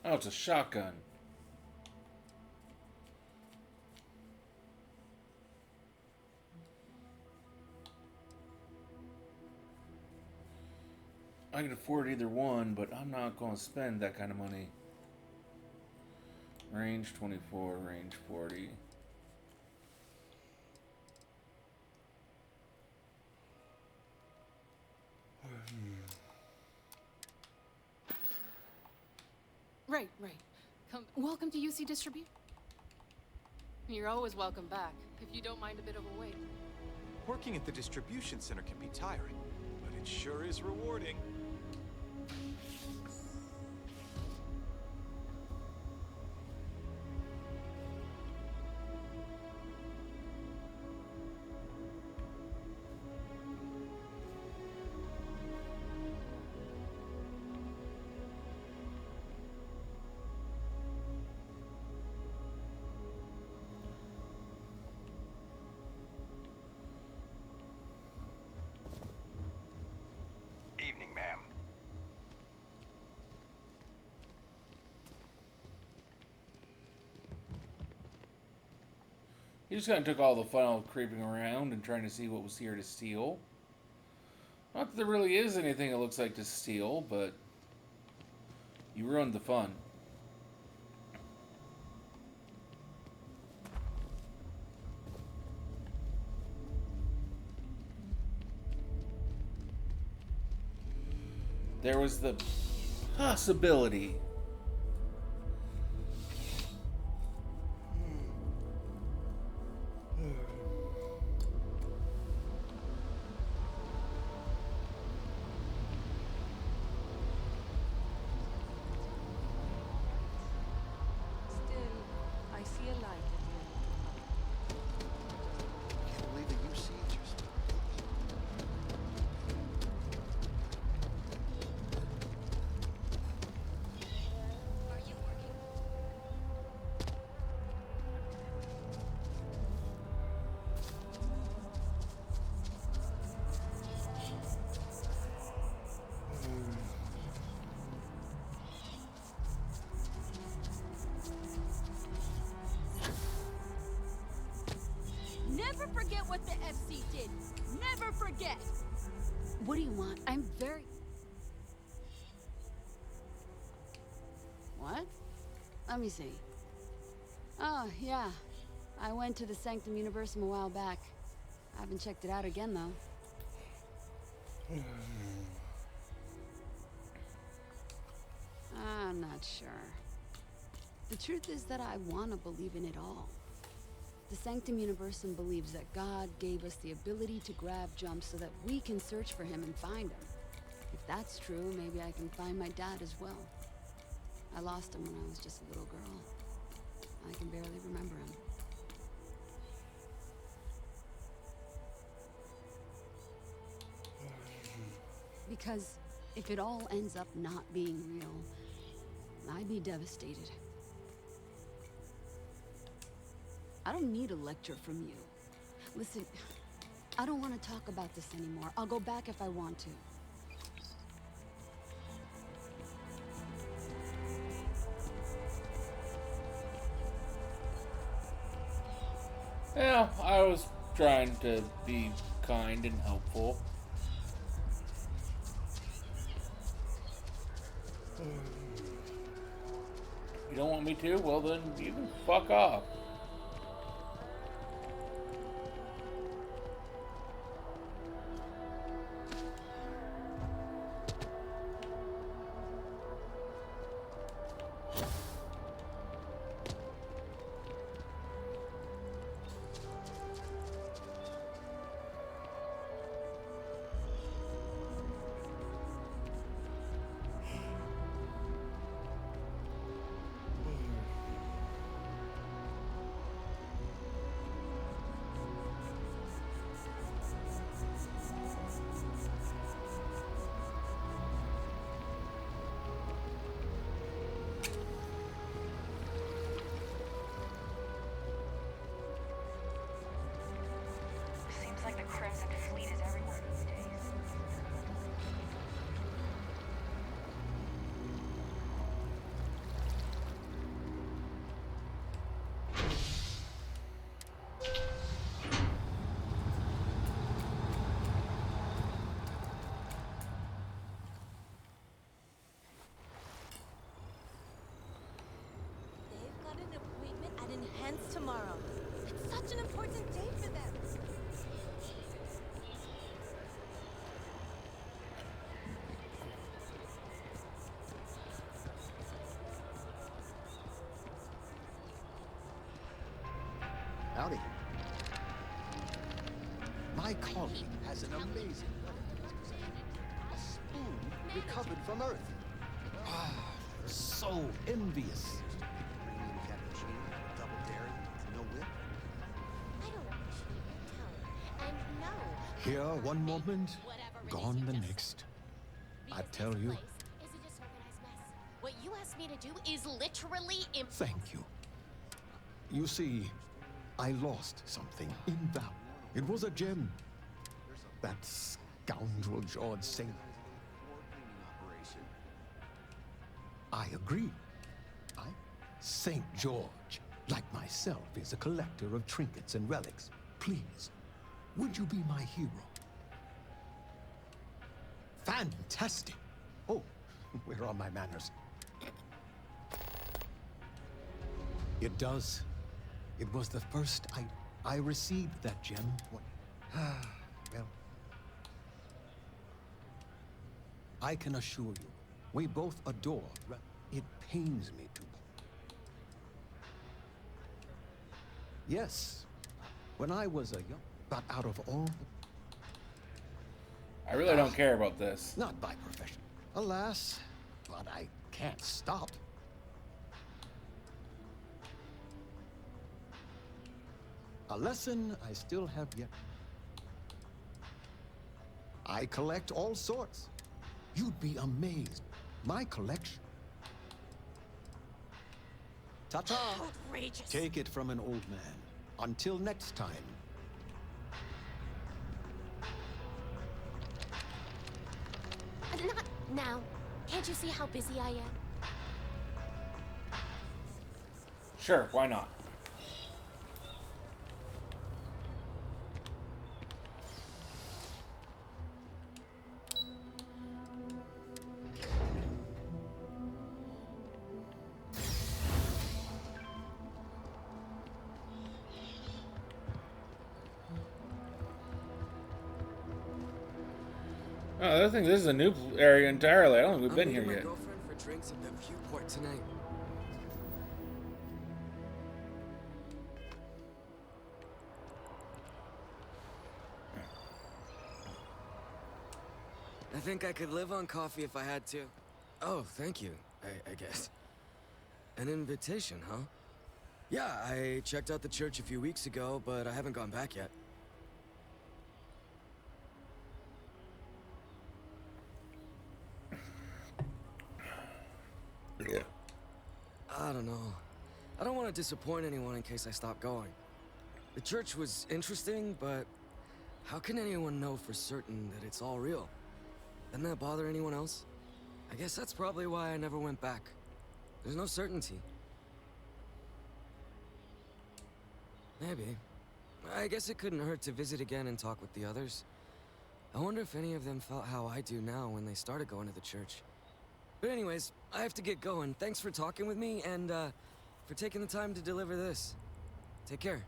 Oh, it's a shotgun. I can afford either one, but I'm not going to spend that kind of money. Range 24, range 40. Right. Welcome to UC Distribute. You're always welcome back, if you don't mind a bit of a wait. Working at the distribution center can be tiring, but it sure is rewarding. Evening, ma'am. He just kind of took all the fun of creeping around and trying to see what was here to steal. Not that there really is anything it looks like to steal, but you ruined the fun. There was the possibility. I see a light at the end. Can't believe that you see it yourself. Are you working? Never forget what the FC did. Never forget. What do you want? I'm very... What? Let me see. Oh, yeah. I went to the Sanctum Universum a while back. I haven't checked it out again, though. I'm not sure. The truth is that I want to believe in it all. The Sanctum Universum believes that God gave us the ability to grab jumps so that we can search for him and find him. If that's true, maybe I can find my dad as well. I lost him when I was just a little girl. I can barely remember him. Because if it all ends up not being real, I'd be devastated. I don't need a lecture from you. Listen, I don't want to talk about this anymore. I'll go back if I want to. Yeah, I was trying to be kind and helpful. You don't want me to? Well then, you can fuck off. dance tomorrow. It's such an important day for them. Howdy. My colleague has an amazing a spoon recovered from Earth. Ah, so envious. Premium cappuccino, double dairy, no whip. I don't appreciate your talent. And no. Here one moment, gone the next. I tell you, Is a disorganized mess. What you asked me to do is literally thank you. You see, I lost something invaluable. It was a gem. That scoundrel George St. I agree. St. George, like myself, is a collector of trinkets and relics. Please, would you be my hero? Fantastic. Oh, where are my manners? It does. It was the first I received that gem. Well, I can assure you, we both adore. It pains me to. Yes, when I was a young, but out of all. I really don't care about this. Not by profession. Alas, but I can't stop. A lesson I still have yet. I collect all sorts. You'd be amazed. My collection. Ta-ta! outrageous. Take it from an old man. Until next time. Not now. Can't you see how busy I am? Sure, why not? Oh, I think this is a new area entirely. I don't think we've been here I'm yet. meeting my girlfriend for drinks at the Viewport tonight. I think I could live on coffee if I had to. Oh, thank you, I guess. An invitation, huh? Yeah, I checked out the church a few weeks ago, but I haven't gone back yet. Yeah. I don't know. I don't want to disappoint anyone in case I stop going. The church was interesting, but how can anyone know for certain that it's all real? Doesn't that bother anyone else? I guess that's probably why I never went back. There's no certainty. Maybe. I guess it couldn't hurt to visit again and talk with the others. I wonder if any of them felt how I do now when they started going to the church. But anyways, I have to get going. Thanks for talking with me and for taking the time to deliver this. Take care.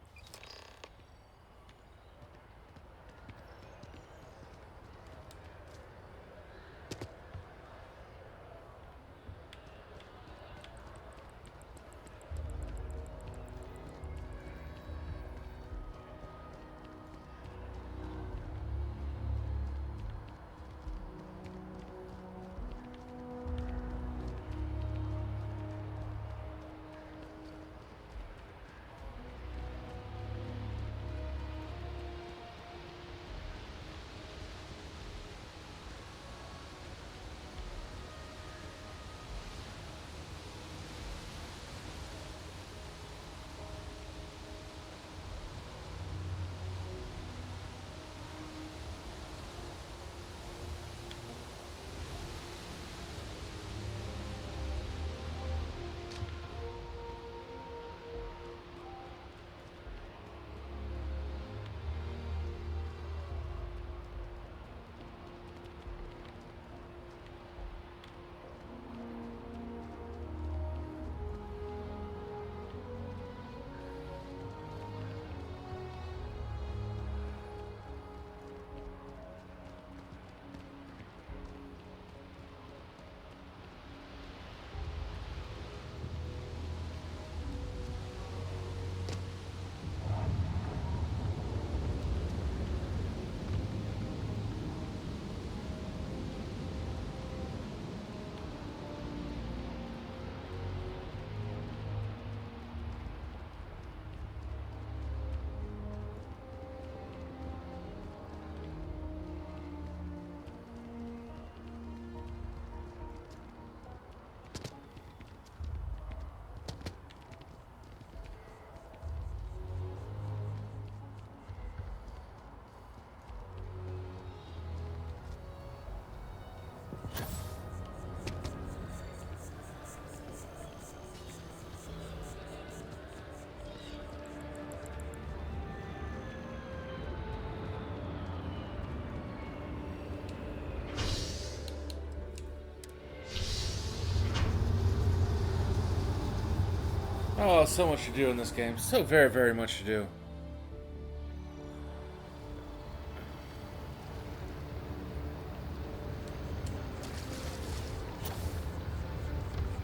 Oh, so much to do in this game. So very, very much to do.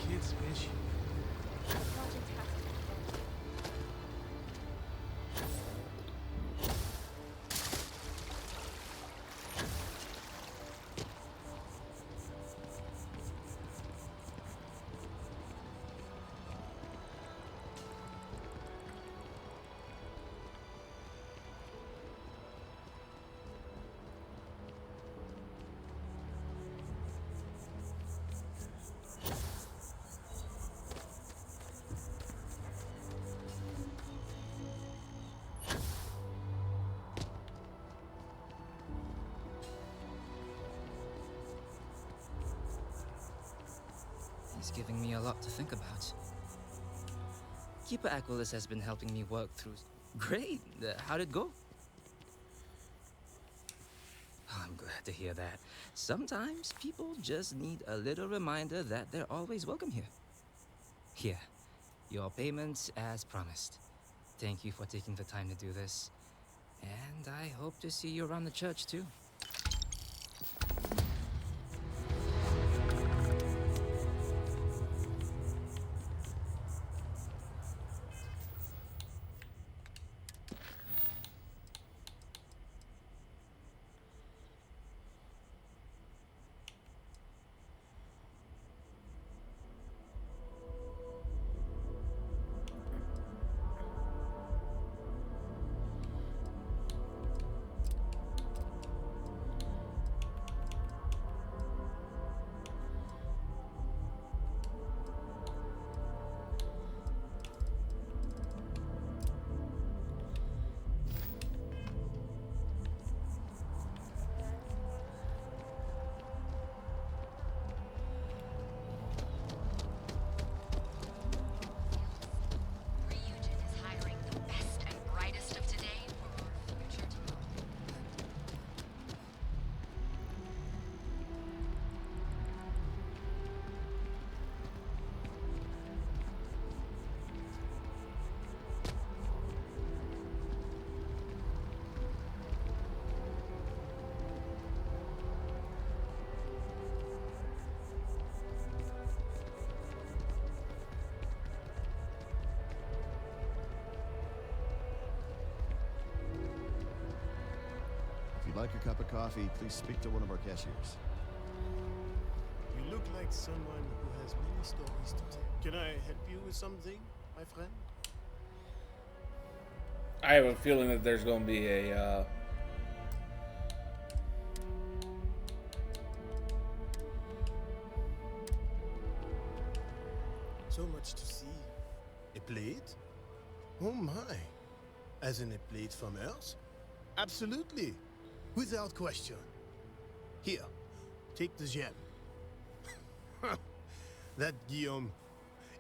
Kids wish. He's giving me a lot to think about. Keeper Aquilus has been helping me work through... Great! How'd it go? Oh, I'm glad to hear that. Sometimes people just need a little reminder that they're always welcome here. Here, your payments as promised. Thank you for taking the time to do this. And I hope to see you around the church too. If you'd like a cup of coffee, please speak to one of our cashiers. You look like someone who has many stories to tell. Can I help you with something, my friend? I have a feeling that there's going to be a So much to see. A plate? Oh my. As in a plate from Earth? Absolutely. Without question. Here, take the gem. That Guillaume,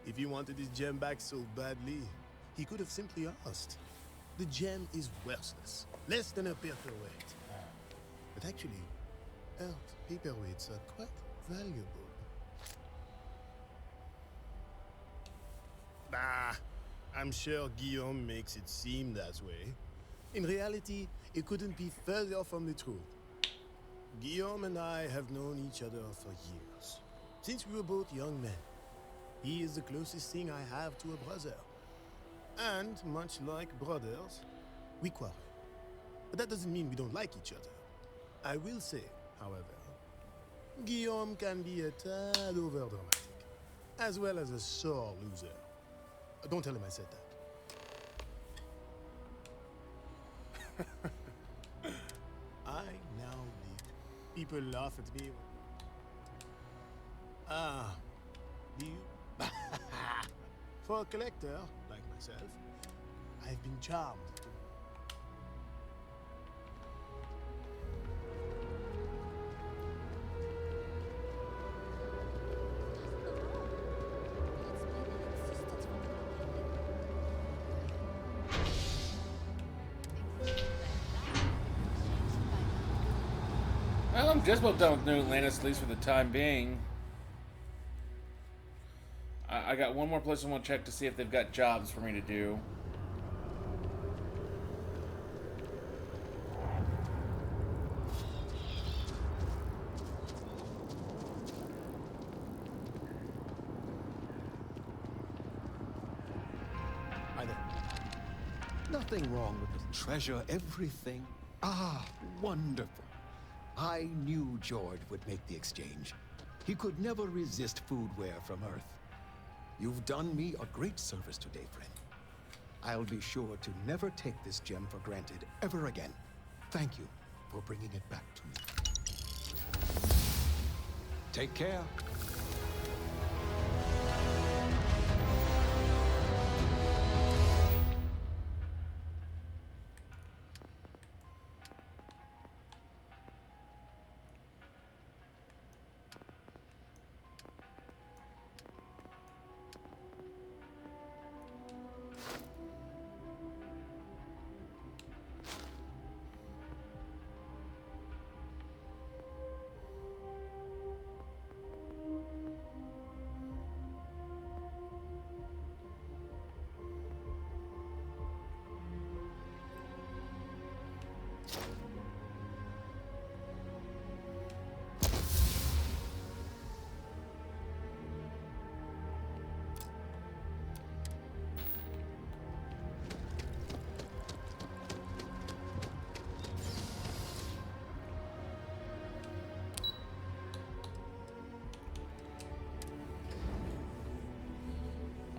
if he wanted his gem back so badly, he could have simply asked. The gem is worthless, less than a paperweight. But actually, Earth paperweights are quite valuable. Bah, I'm sure Guillaume makes it seem that way. In reality, it couldn't be further from the truth. Guillaume and I have known each other for years, since we were both young men. He is the closest thing I have to a brother. And, much like brothers, we quarrel. But that doesn't mean we don't like each other. I will say, however, Guillaume can be a tad overdramatic, as well as a sore loser. Don't tell him I said that. I now leave. People laugh at me. Ah, do you? For a collector, like myself, I've been charmed. Well, I'm just about done with New Atlantis, at least for the time being. I got one more place I want to check to see if they've got jobs for me to do. Hi there. Nothing wrong with the treasure, everything. Ah, wonderful. I knew George would make the exchange. He could never resist foodware from Earth. You've done me a great service today, friend. I'll be sure to never take this gem for granted ever again. Thank you for bringing it back to me. Take care.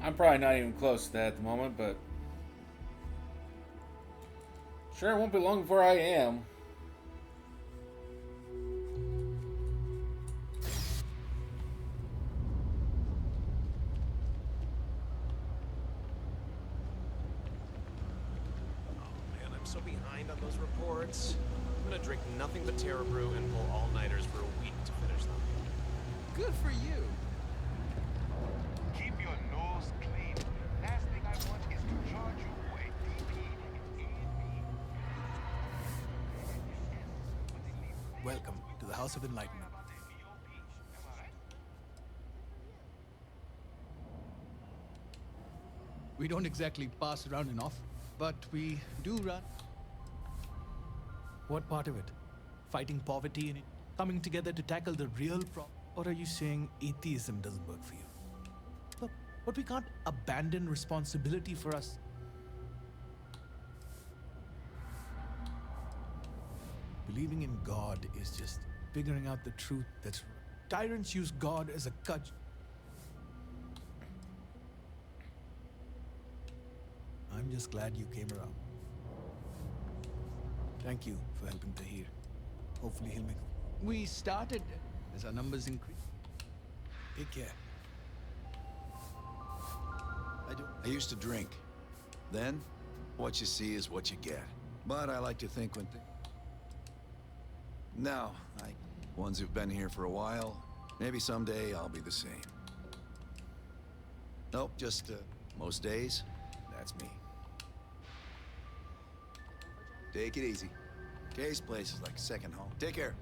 I'm probably not even close to that at the moment, but sure, it won't be long before I am. Man, I'm so behind on those reports. I'm gonna drink nothing but Terra Brew and pull all-nighters for a week to finish them. Good for you. Keep your nose clean. Last thing I want is to charge you for a DP and A&P. Welcome to the House of Enlightenment. We don't exactly pass around enough, but we do run. What part of it? Fighting poverty and coming together to tackle the real problem? Or are you saying atheism doesn't work for you? Look, but we can't abandon responsibility for us. Believing in God is just figuring out the truth that's right. Tyrants use God as a cudgel. I'm just glad you came around. Thank you for helping Tahir. Hopefully he'll make... We started as our numbers increase. Take care. I used to drink. Then, what you see is what you get. But I like to think when now, ones who've been here for a while, maybe someday I'll be the same. Nope, just, most days, that's me. Take it easy. Kay's place is like second home. Take care.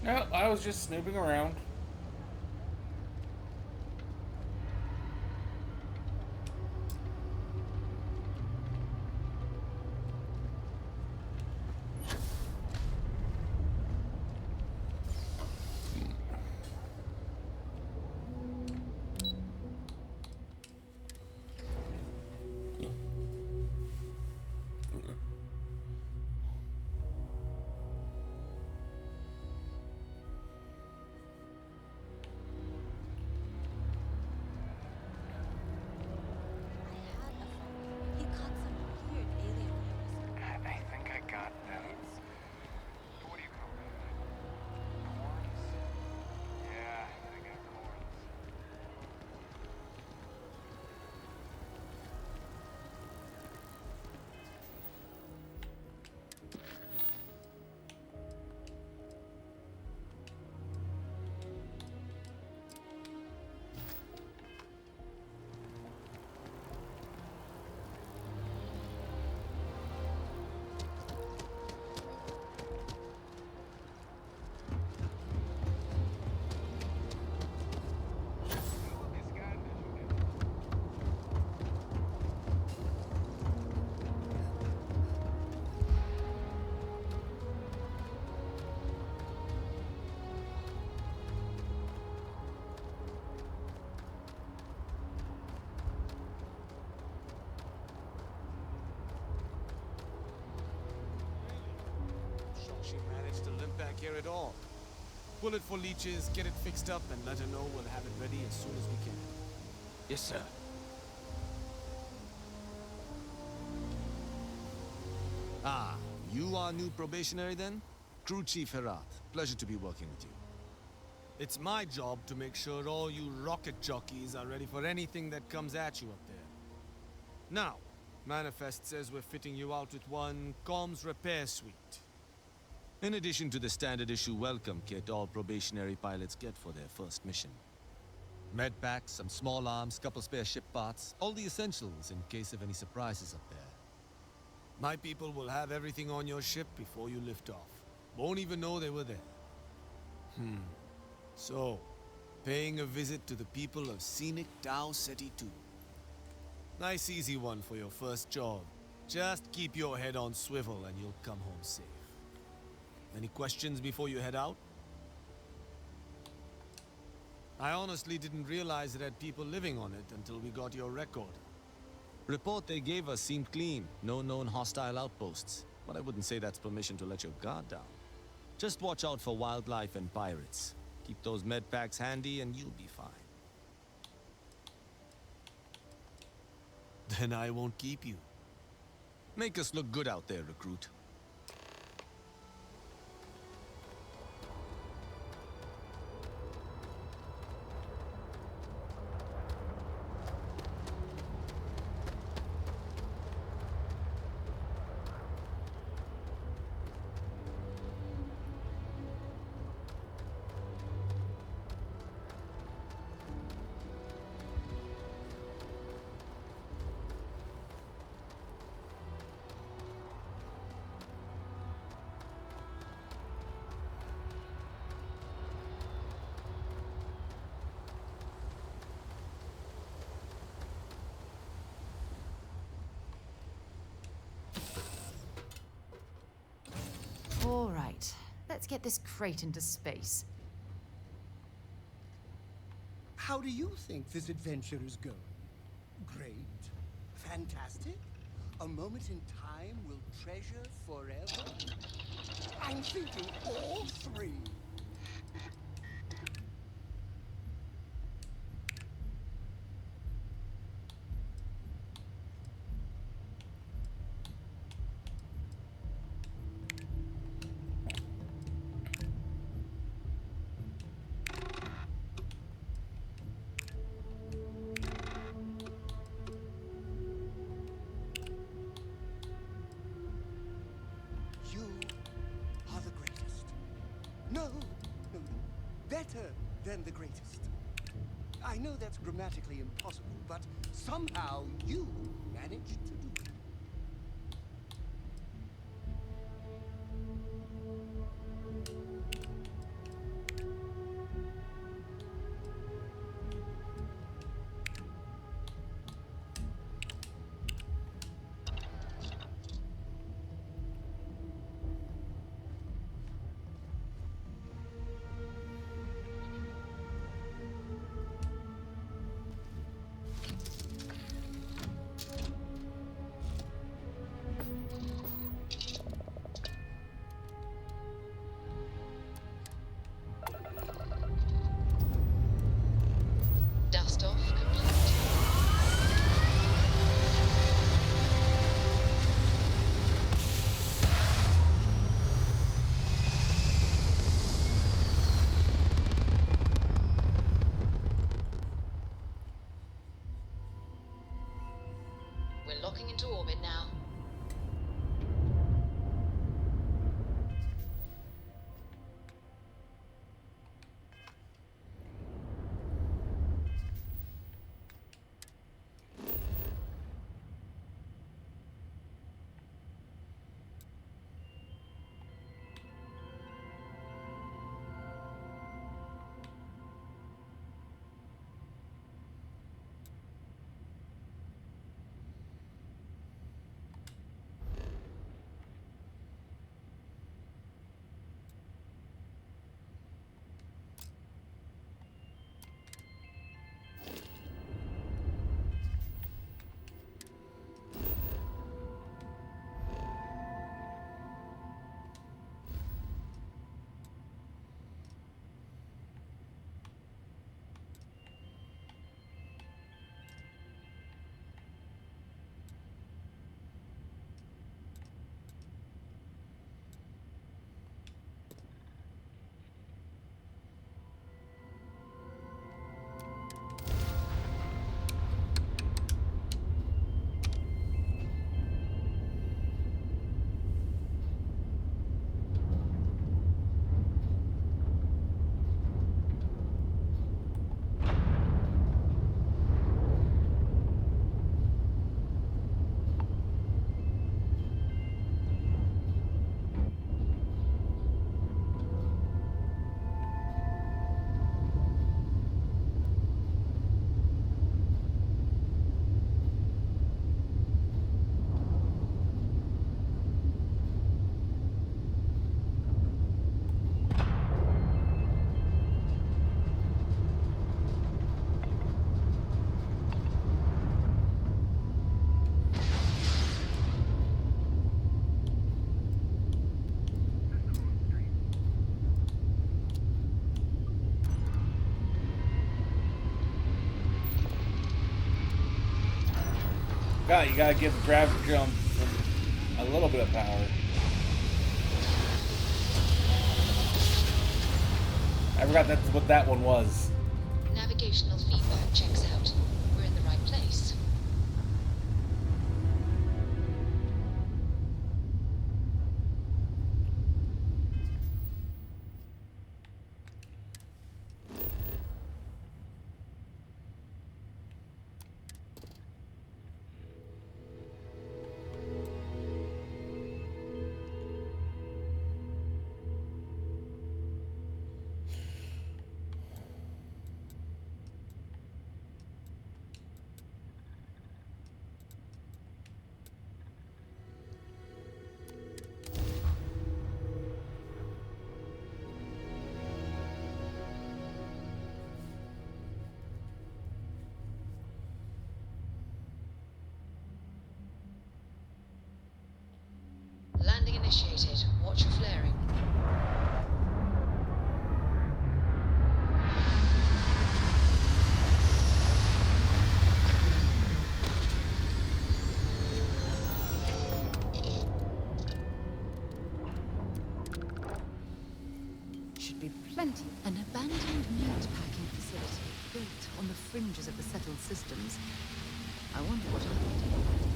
No, I was just snooping around. He caught some weird alien virus. I think I got them. What do you call them? Corns? Yeah, I got corns. She managed to limp back here at all. Pull it for leeches, get it fixed up, and let her know we'll have it ready as soon as we can. Yes, sir. Ah, you are new probationary then? Crew Chief Herat. Pleasure to be working with you. It's my job to make sure all you rocket jockeys are ready for anything that comes at you up there. Now, Manifest says we're fitting you out with one comms repair suite. In addition to the standard issue welcome kit all probationary pilots get for their first mission. Med packs, some small arms, couple spare ship parts, all the essentials in case of any surprises up there. My people will have everything on your ship before you lift off. Won't even know they were there. So, paying a visit to the people of scenic Tau Ceti 2. Nice easy one for your first job. Just keep your head on swivel and you'll come home safe. Any questions before you head out? I honestly didn't realize it had people living on it until we got your record. Report they gave us seemed clean. No known hostile outposts. But I wouldn't say that's permission to let your guard down. Just watch out for wildlife and pirates. Keep those med packs handy and you'll be fine. Then I won't keep you. Make us look good out there, recruit. All right, let's get this crate into space. How do you think this adventure is going? Great? Fantastic? A moment in time we'll treasure forever? I'm thinking all three. Better than the greatest. I know that's grammatically impossible, but somehow you managed to do it. Blastoff complete. We're locking into orbit now. God, you gotta give the gravity jump a little bit of power. I forgot that's what that one was. Navigational feedback checks out. We're in the right place. Landing initiated. Watch for flaring. Should be plenty. An abandoned meat packing facility built on the fringes of the settled systems. I wonder what happened here.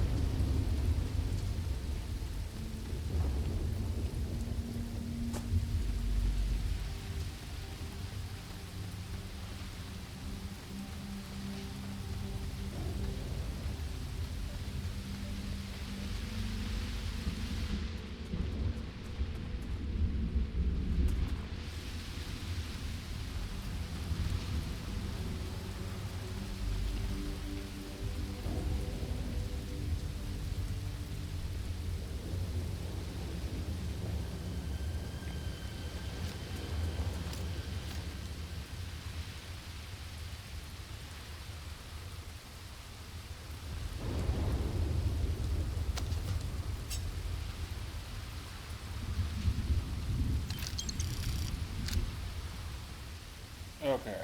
Okay.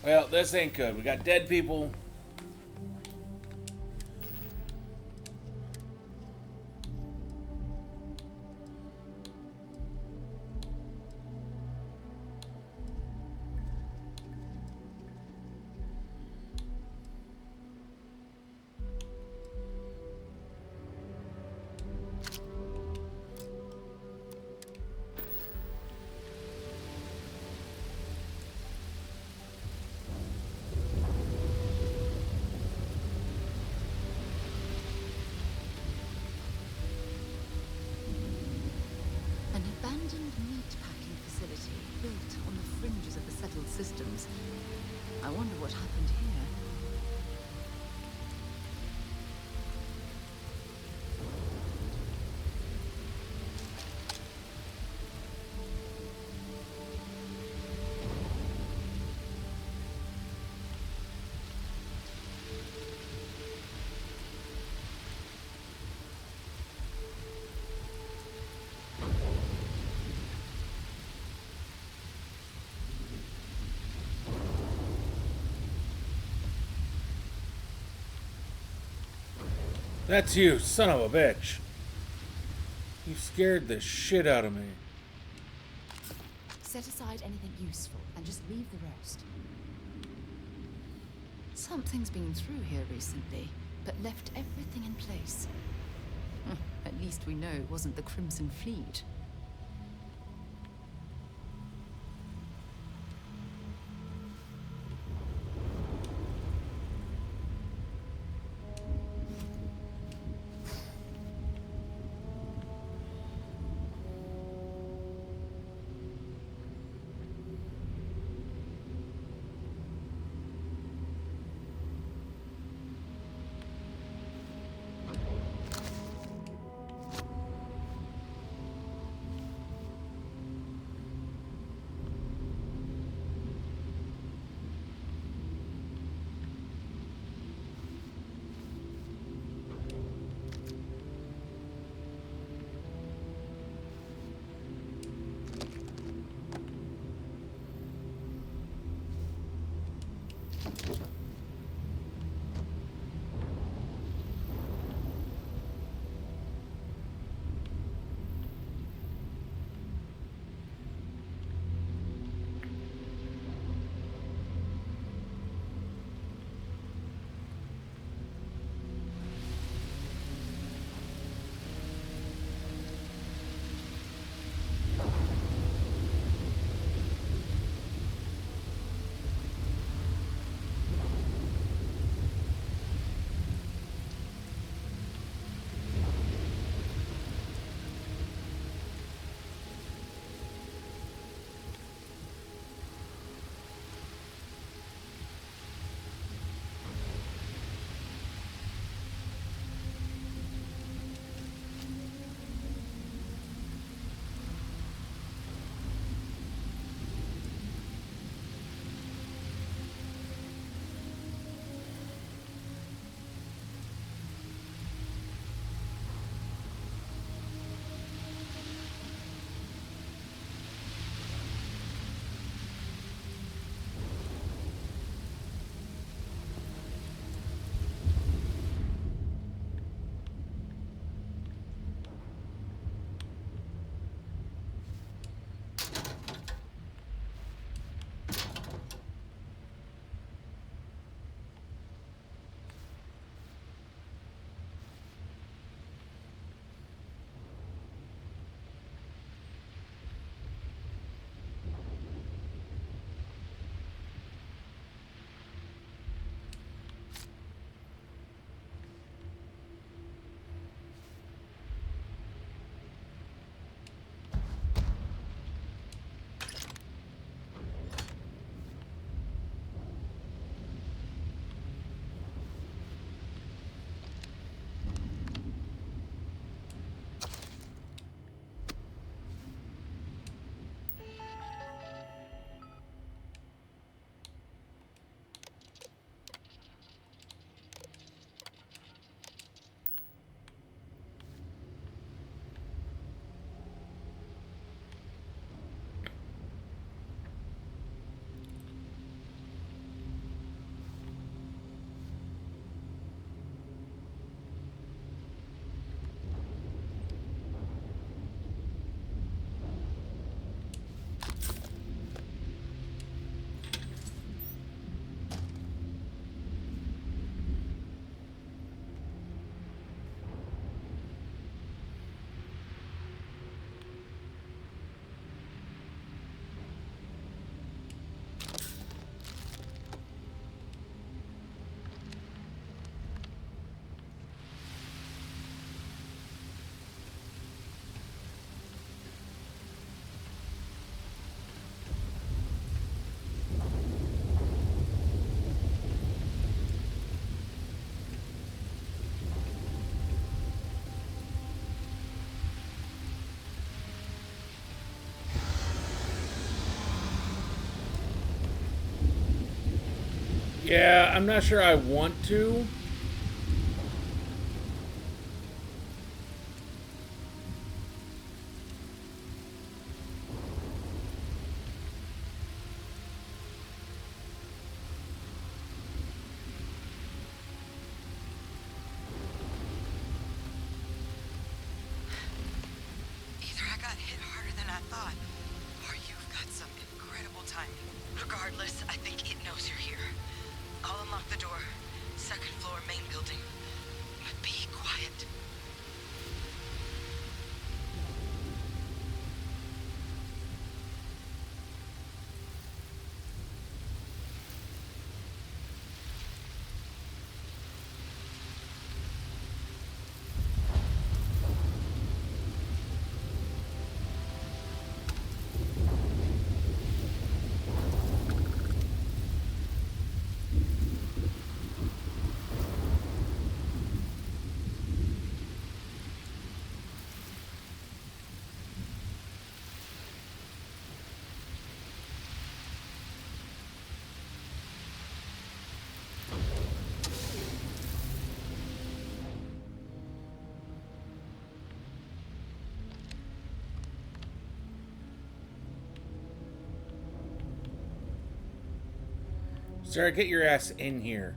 Well, this ain't good. We got dead people. An abandoned meatpacking facility built on the fringes of the settled systems. I wonder what happened here. That's you, son of a bitch. You scared the shit out of me. Set aside anything useful and just leave the rest. Something's been through here recently, but left everything in place. At least we know it wasn't the Crimson Fleet. Yeah, I'm not sure I want to. Either I got hit harder than I thought, or you've got some incredible timing. Regardless, I think it knows you're here. I'll unlock the door. Second floor, main building. But be quiet. Sarah, get your ass in here.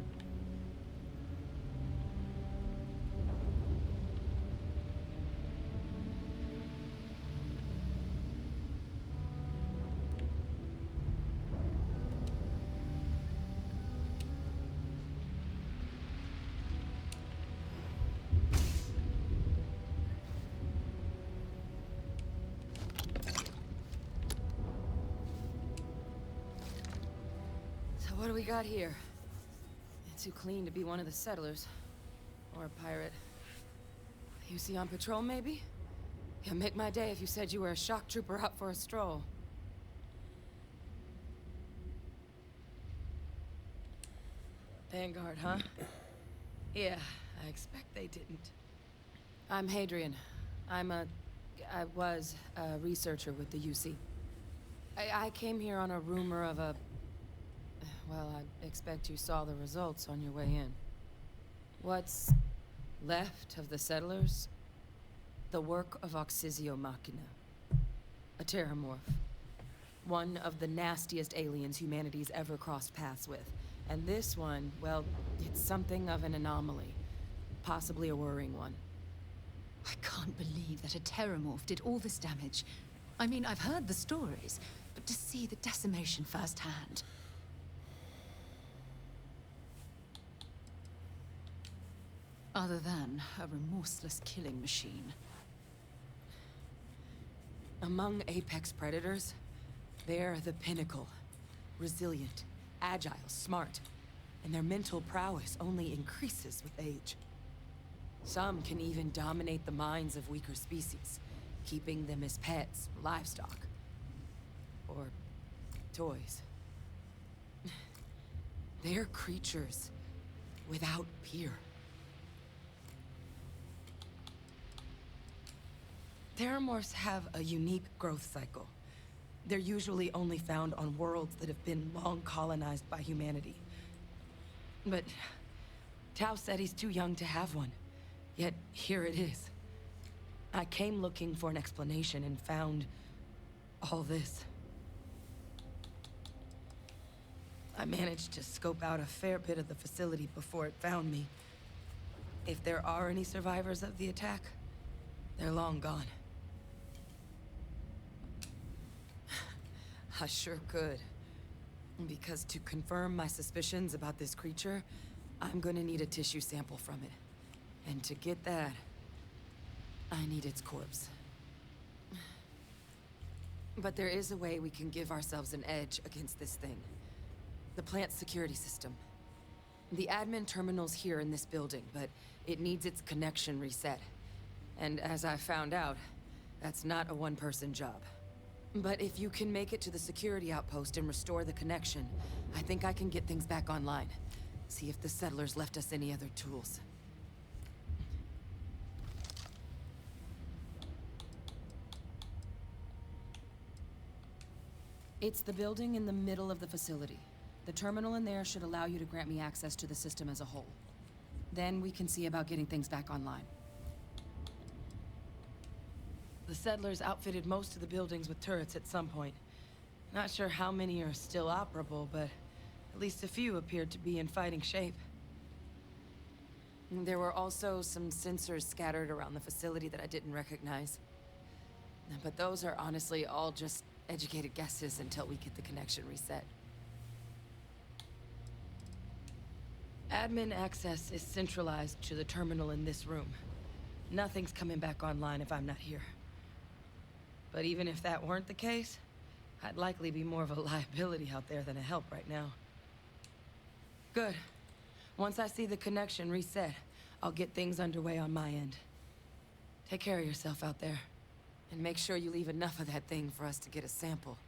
So what do we got here? Too clean to be one of the settlers. Or a pirate. You see on patrol, maybe? Yeah, make my day if you said you were a shock trooper out for a stroll. Vanguard, huh? Yeah, I expect they didn't. I'm Hadrian. I was a researcher with the UC. I came here on a rumor of a... Well, I expect you saw the results on your way in. What's left of the settlers? The work of Oxysio Machina. A terramorph. One of the nastiest aliens humanity's ever crossed paths with. And this one, well, it's something of an anomaly. Possibly a worrying one. I can't believe that a terramorph did all this damage. I mean, I've heard the stories, but to see the decimation firsthand... Other than a remorseless killing machine. Among apex predators, they're the pinnacle. Resilient, agile, smart. And their mental prowess only increases with age. Some can even dominate the minds of weaker species, keeping them as pets, livestock, or toys. They're creatures without peer. Terramorphs have a unique growth cycle. They're usually only found on worlds that have been long colonized by humanity. But Tao said he's too young to have one. Yet here it is. I came looking for an explanation and found all this. I managed to scope out a fair bit of the facility before it found me. If there are any survivors of the attack, they're long gone. I sure could. Because to confirm my suspicions about this creature, I'm gonna need a tissue sample from it. And to get that, I need its corpse. But there is a way we can give ourselves an edge against this thing. The plant's security system. The admin terminal's here in this building, but it needs its connection reset. And as I found out, that's not a one-person job. But if you can make it to the security outpost and restore the connection, I think I can get things back online. See if the settlers left us any other tools. It's the building in the middle of the facility. The terminal in there should allow you to grant me access to the system as a whole. Then we can see about getting things back online. The settlers outfitted most of the buildings with turrets at some point. Not sure how many are still operable, but at least a few appeared to be in fighting shape. There were also some sensors scattered around the facility that I didn't recognize. But those are honestly all just educated guesses until we get the connection reset. Admin access is centralized to the terminal in this room. Nothing's coming back online if I'm not here. But even if that weren't the case, I'd likely be more of a liability out there than a help right now. Good. Once I see the connection reset, I'll get things underway on my end. Take care of yourself out there. And make sure you leave enough of that thing for us to get a sample.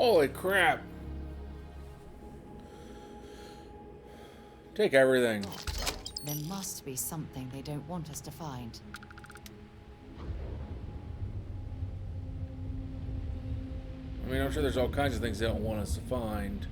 Holy crap. Take everything. There must be something they don't want us to find. I mean, I'm sure there's all kinds of things they don't want us to find.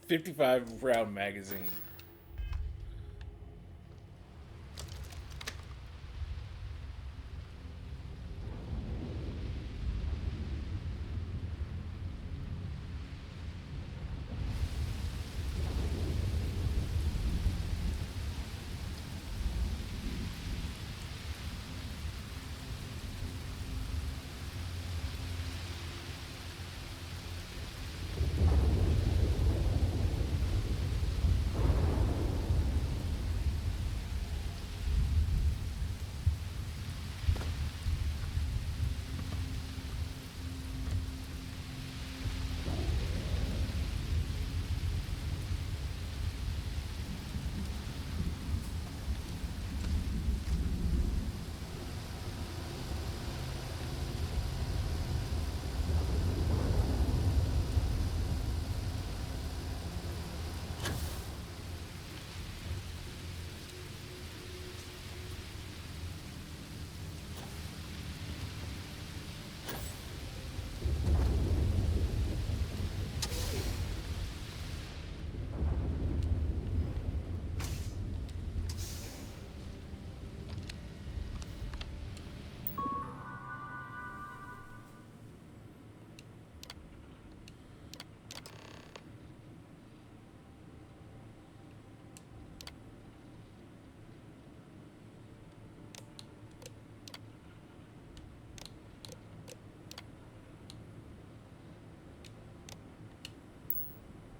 A 55-round magazine.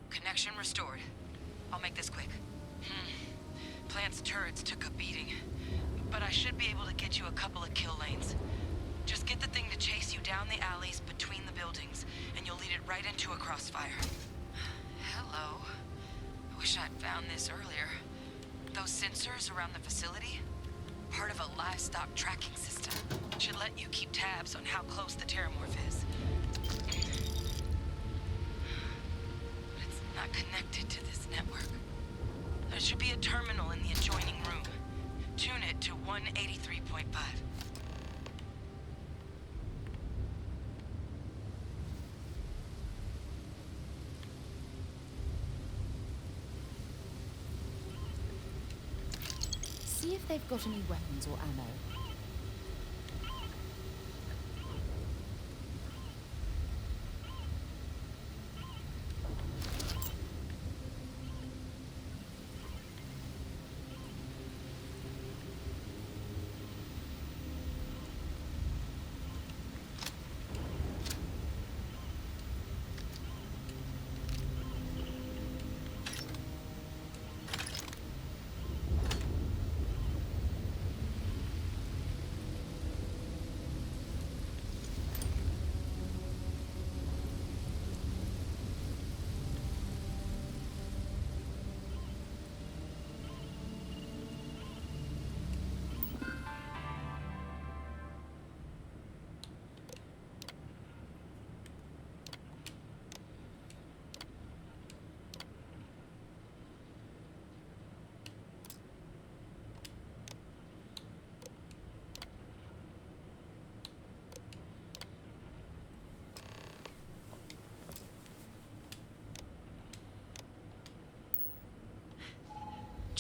Connection restored. I'll make this quick. Plant's turrets took a beating, but I should be able to get you a couple of kill lanes. Just get the thing to chase you down the alleys between the buildings, and you'll lead it right into a crossfire. Hello. I wish I'd found this earlier. Those sensors around the facility? Part of a livestock tracking system. Should let you keep tabs on how close the Terramorph is. Not connected to this network. There should be a terminal in the adjoining room. Tune it to 183.5. See if they've got any weapons or ammo.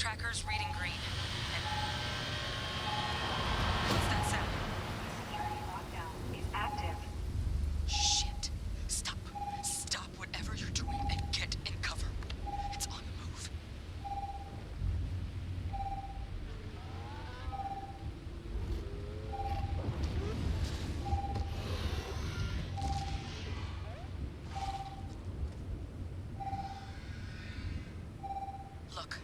tracker's reading green. What's that sound? Security lockdown is active. Shit. Stop. Stop whatever you're doing and get in cover. It's on the move. Look,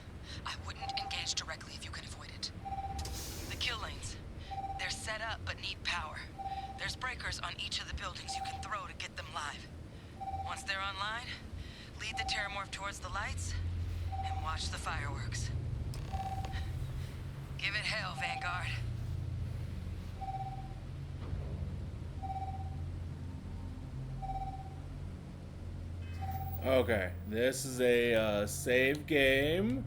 I wouldn't engage directly if you can avoid it. The kill lanes. They're set up but need power. There's breakers on each of the buildings you can throw to get them live. Once they're online, lead the Terramorph towards the lights and watch the fireworks. Give it hell, Vanguard. Okay, this is a save game.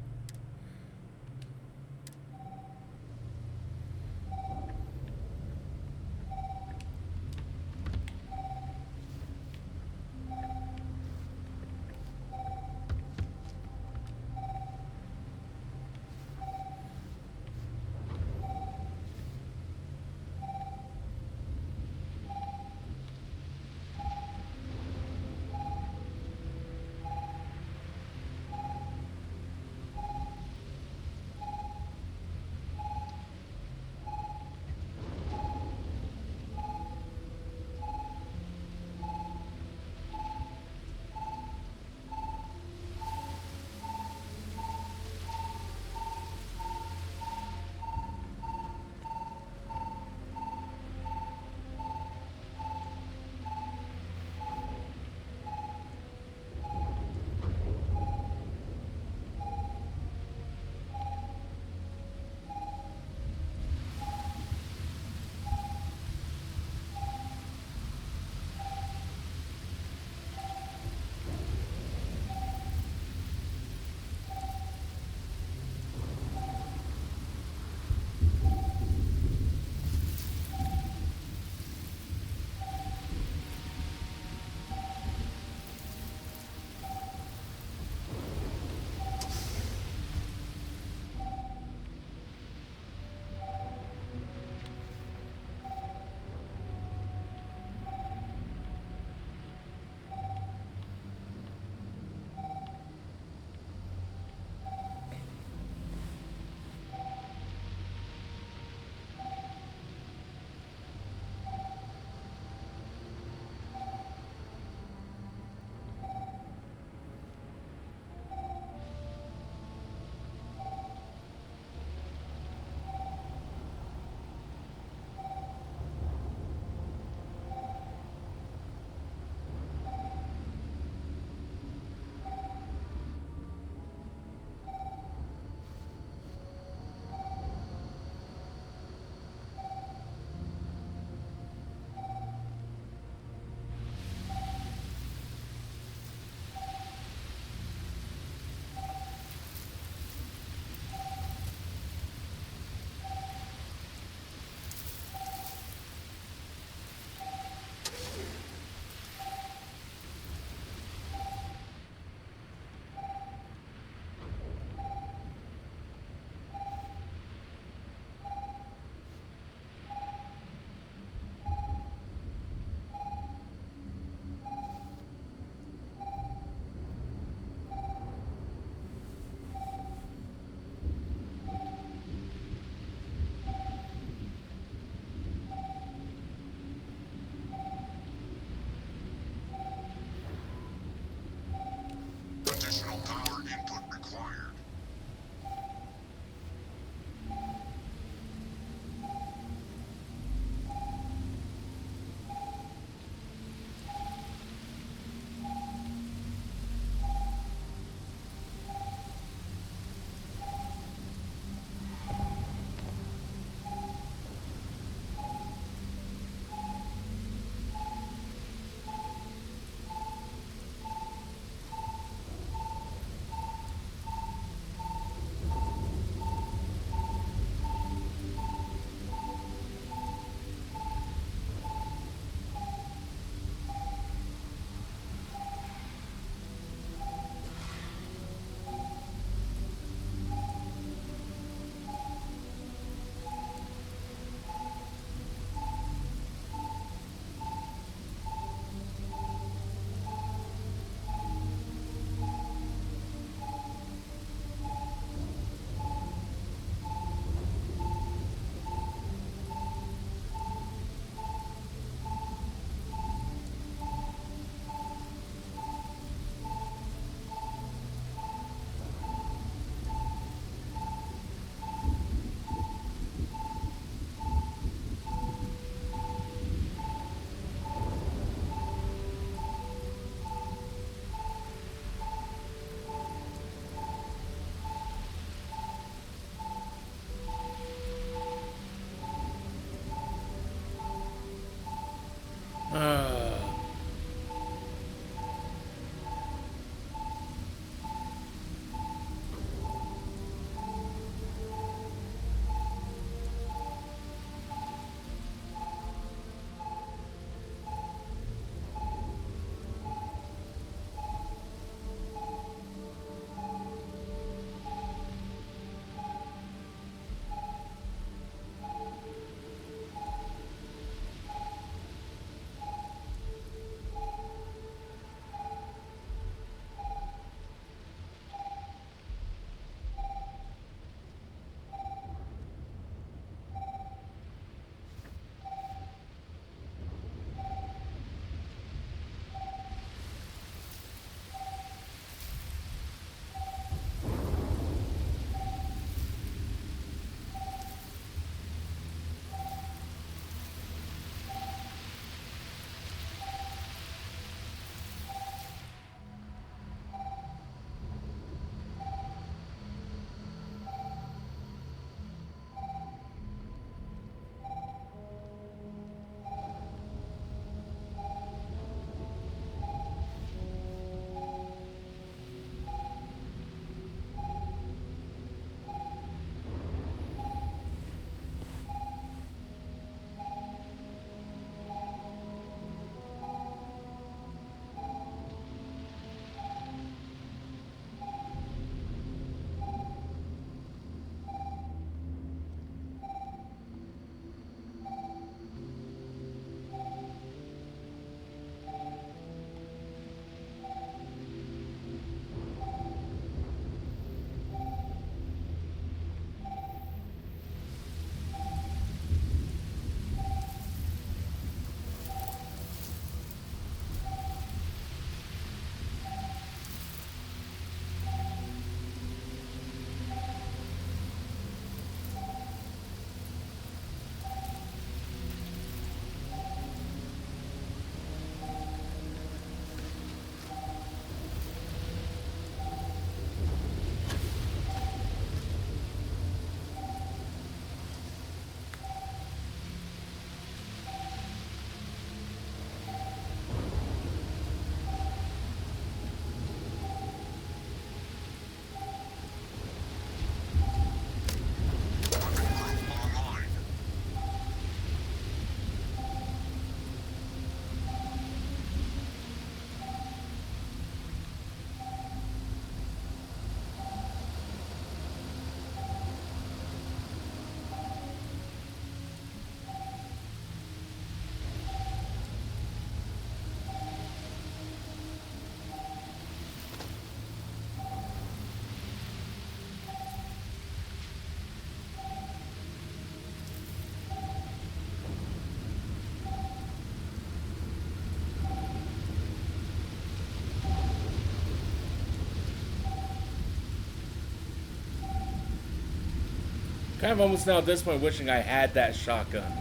Kind of almost now at this point wishing I had that shotgun.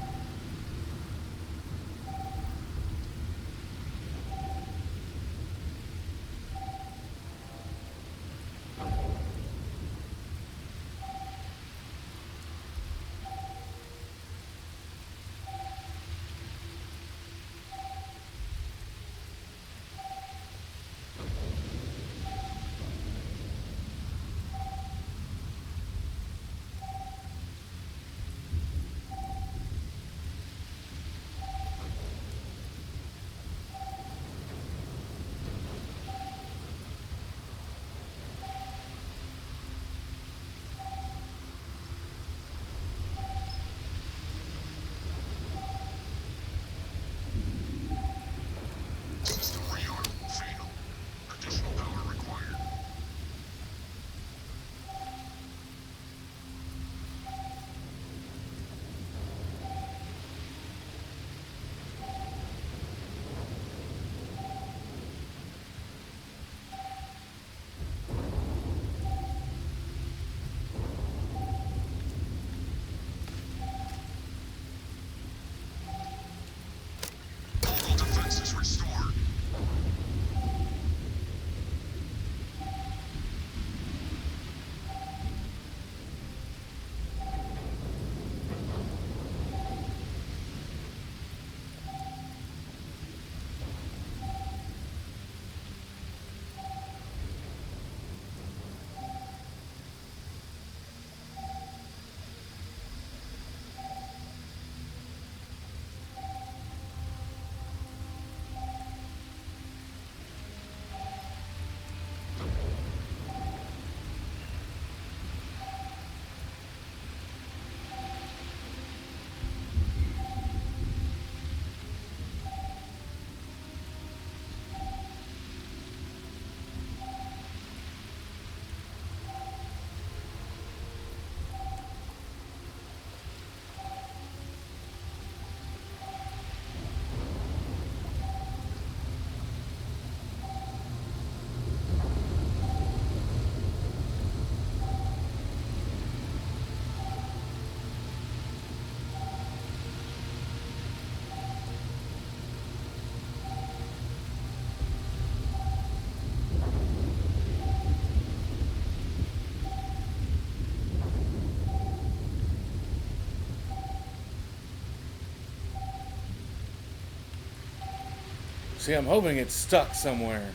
See, I'm hoping it's stuck somewhere.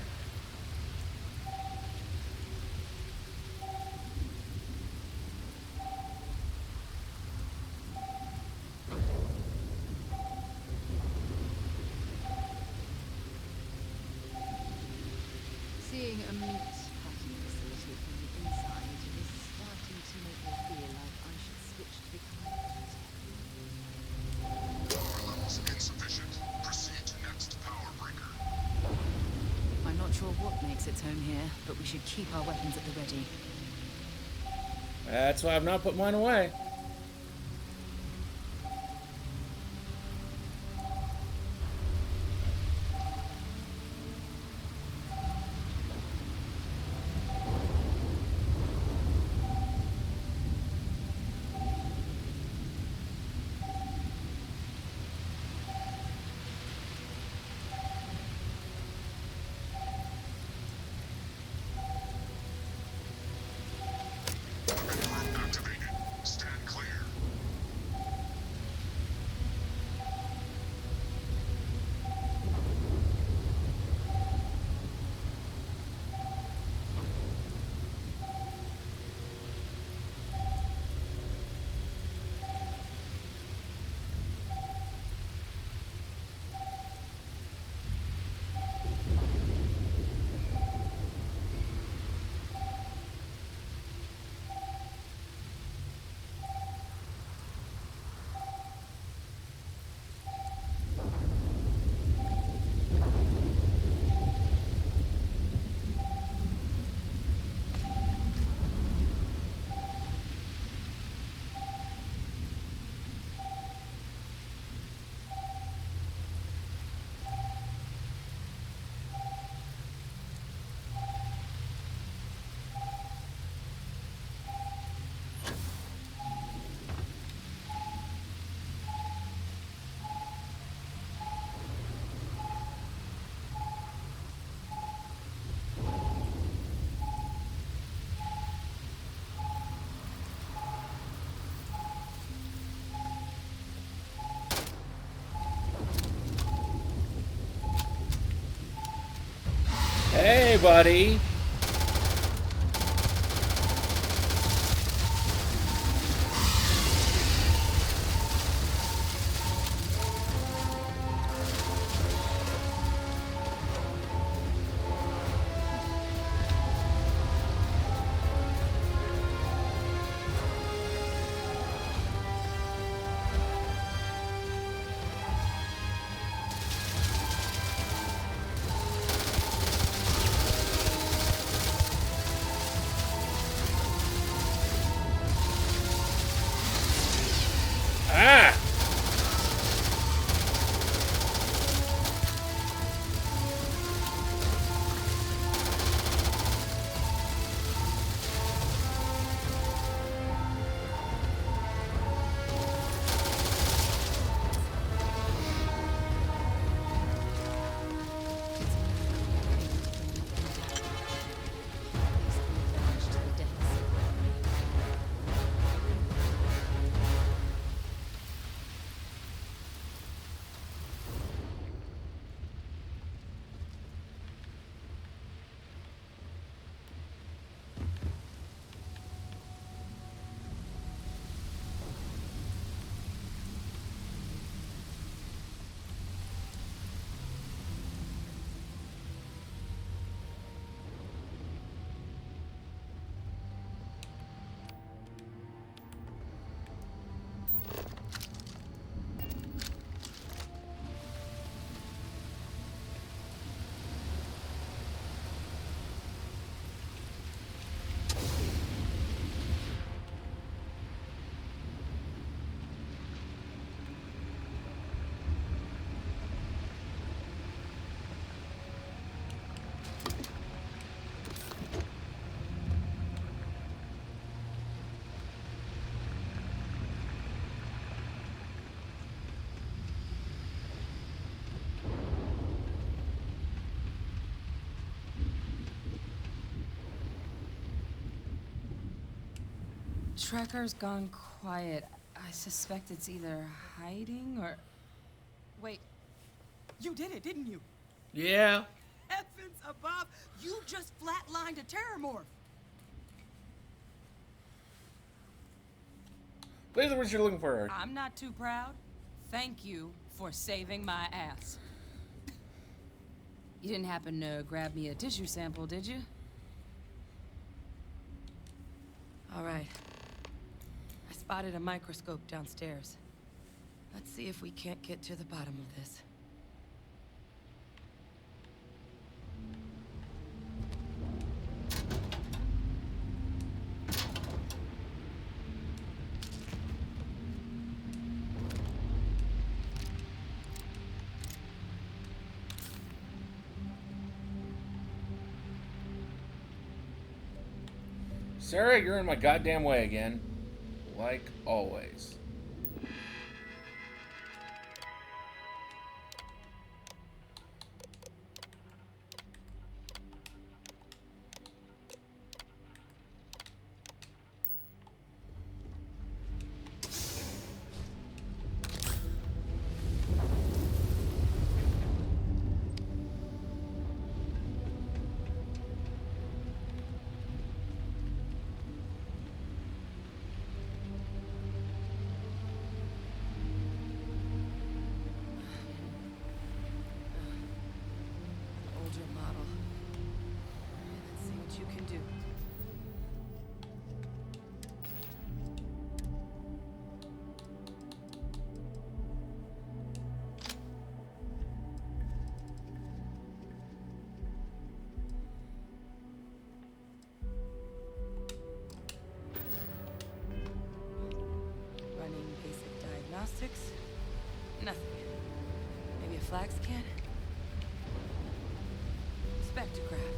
Seeing a meat packing facility from the inside is starting to make me feel like I should switch to becoming a vegetarian. Power levels insufficient. Proceed to next power breaker. I'm not sure what makes its home here, but we should keep our weapons at the ready. That's why I've not put mine away. Activated. Stand Hey, buddy. Ah! Trekker's gone quiet. I suspect it's either hiding or... Wait, you did it, didn't you? Yeah. Heavens above, you just flatlined a terramorph. These are what you're looking for. I'm not too proud. Thank you for saving my ass. You didn't happen to grab me a tissue sample, did you? All right. I spotted a microscope downstairs. Let's see if we can't get to the bottom of this. Sarah, you're in my goddamn way again. Like always. Older model. Let's see what you can do. Running basic diagnostics. Nothing. Maybe a flag scan? Spectrograph.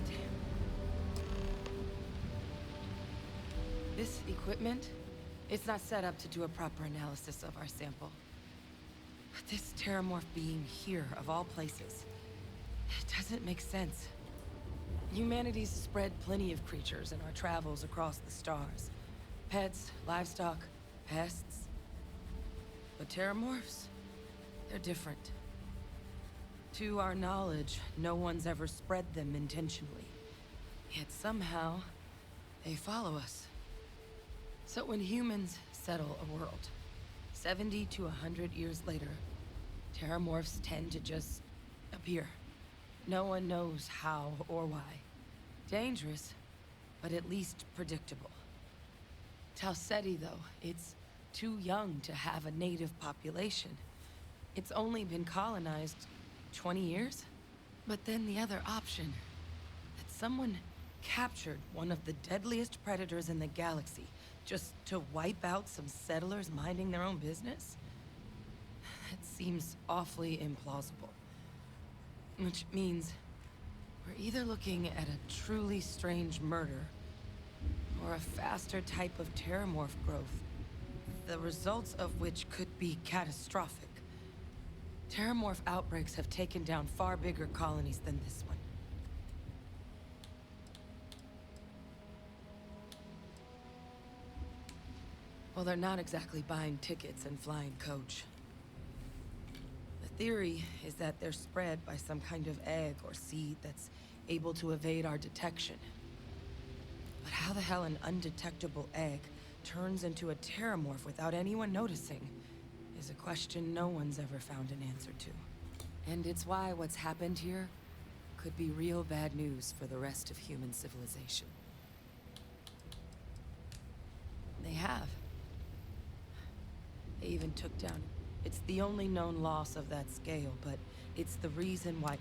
Damn. This equipment, it's not set up to do a proper analysis of our sample. But this terramorph being here, of all places, it doesn't make sense. Humanity's spread plenty of creatures in our travels across the stars. Pets, livestock, pests. But terramorphs, they're different. To our knowledge, no one's ever spread them intentionally. Yet somehow, they follow us. So when humans settle a world, 70 to 100 years later, terramorphs tend to just appear. No one knows how or why. Dangerous, but at least predictable. Tau Ceti, though, it's too young to have a native population. It's only been colonized 20 years? But then the other option, that someone captured one of the deadliest predators in the galaxy just to wipe out some settlers minding their own business? That seems awfully implausible. Which means we're either looking at a truly strange murder or a faster type of terramorph growth, the results of which could be catastrophic. Terramorph outbreaks have taken down far bigger colonies than this one. Well, they're not exactly buying tickets and flying coach. The theory is that they're spread by some kind of egg or seed that's able to evade our detection. But how the hell an undetectable egg turns into a terramorph without anyone noticing is a question no one's ever found an answer to. And it's why what's happened here could be real bad news for the rest of human civilization. They have. They even took down... It's the only known loss of that scale, but it's the reason why...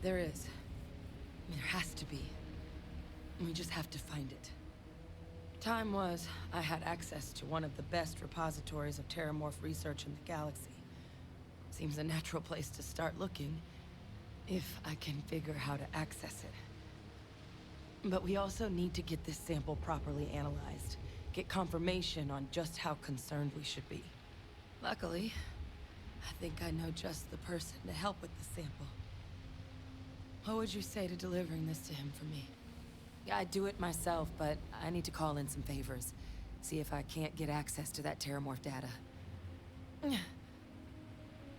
There is. There has to be. We just have to find it. Time was, I had access to one of the best repositories of terramorph research in the galaxy. Seems a natural place to start looking, if I can figure how to access it. But we also need to get this sample properly analyzed, get confirmation on just how concerned we should be. Luckily, I think I know just the person to help with the sample. What would you say to delivering this to him for me? Yeah, I'd do it myself, but I need to call in some favors. See if I can't get access to that terramorph data.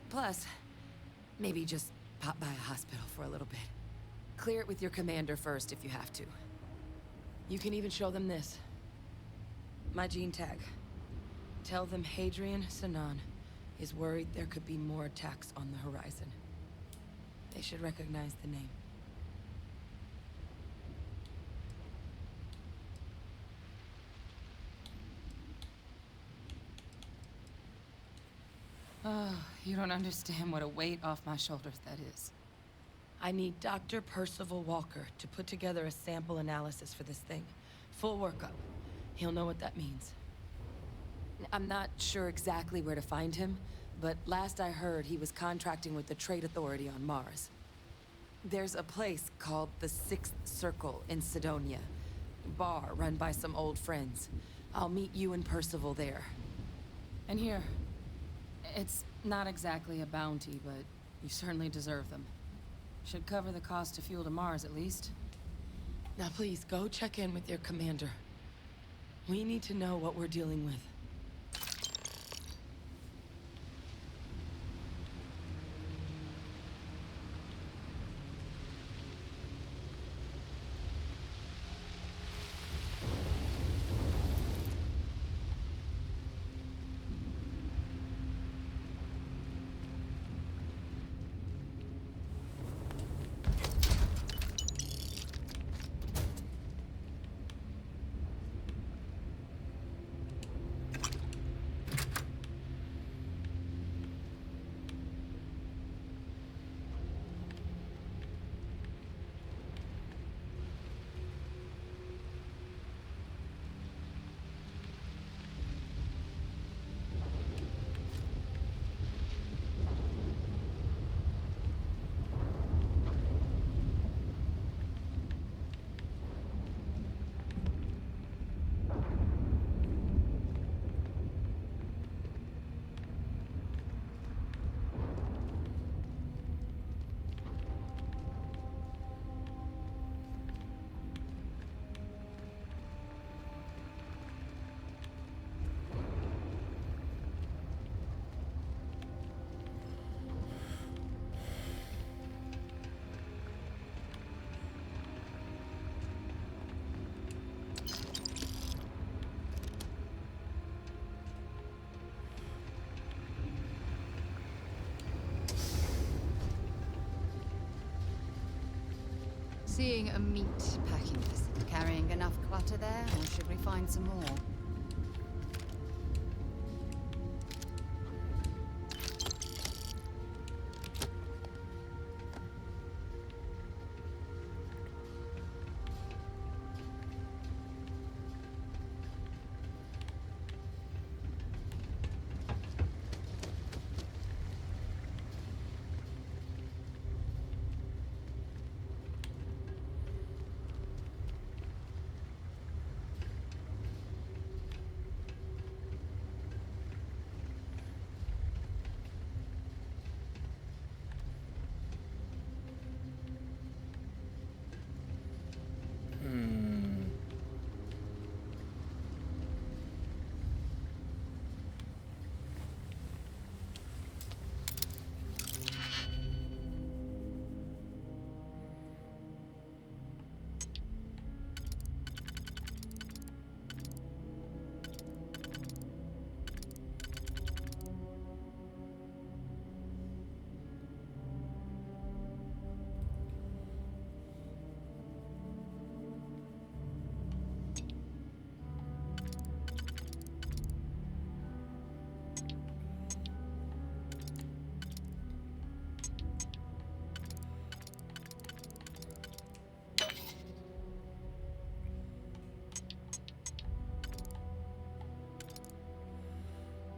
Plus, maybe just pop by a hospital for a little bit. Clear it with your commander first if you have to. You can even show them this. My gene tag. Tell them Hadrian Sinan is worried there could be more attacks on the horizon. They should recognize the name. Oh, you don't understand what a weight off my shoulders that is. I need Dr. Percival Walker to put together a sample analysis for this thing. Full workup. He'll know what that means. I'm not sure exactly where to find him, but last I heard he was contracting with the Trade Authority on Mars. There's a place called the Sixth Circle in Sidonia. A bar run by some old friends. I'll meet you and Percival there. And here. It's not exactly a bounty, but you certainly deserve them. Should cover the cost of fuel to Mars, at least. Now please, go check in with your commander. We need to know what we're dealing with. seeing a meat packing facility. Carrying enough clutter there, or should we find some more?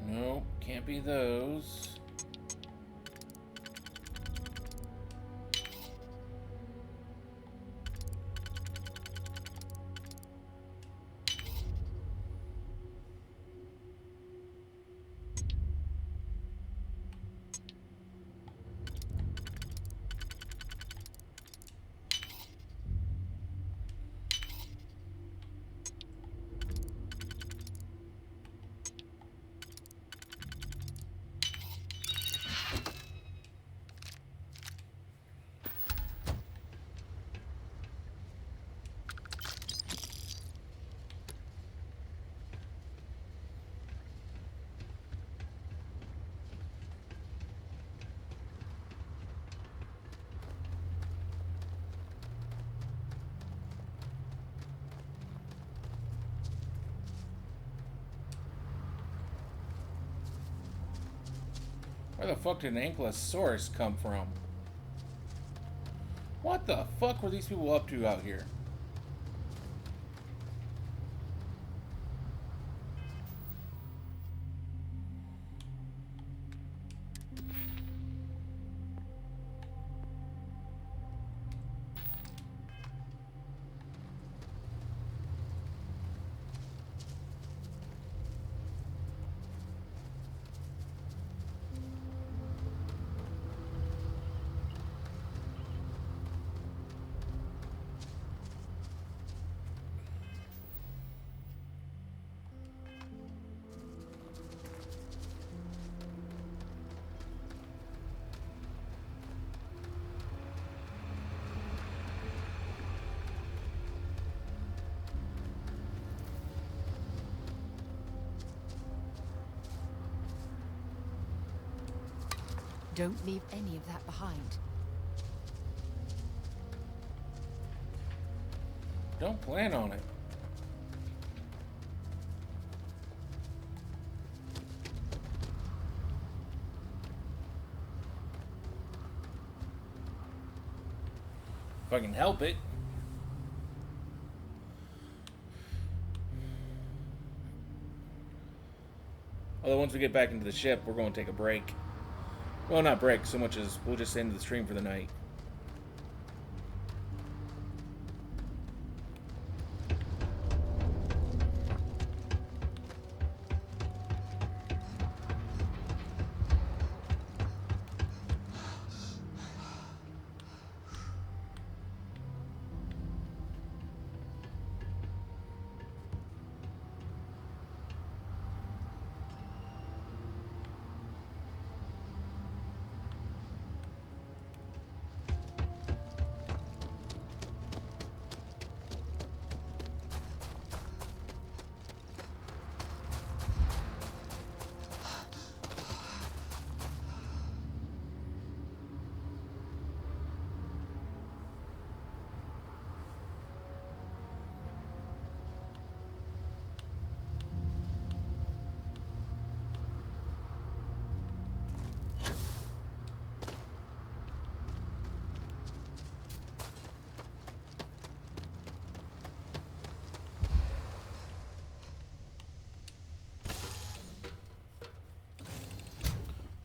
Nope, can't be those. Where the fuck did an Ankylosaurus come from? What the fuck were these people up to out here? Don't leave any of that behind. Don't plan on it. If I can help it. Although once we get back into the ship, we're going to take a break. Well, not break so much as we'll just end the stream for the night.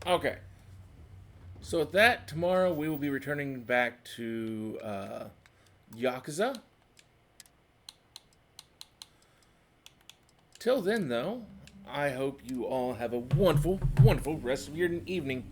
Okay. So with that, tomorrow we will be returning back to Yakuza. Till then, though, I hope you all have a wonderful, wonderful rest of your evening.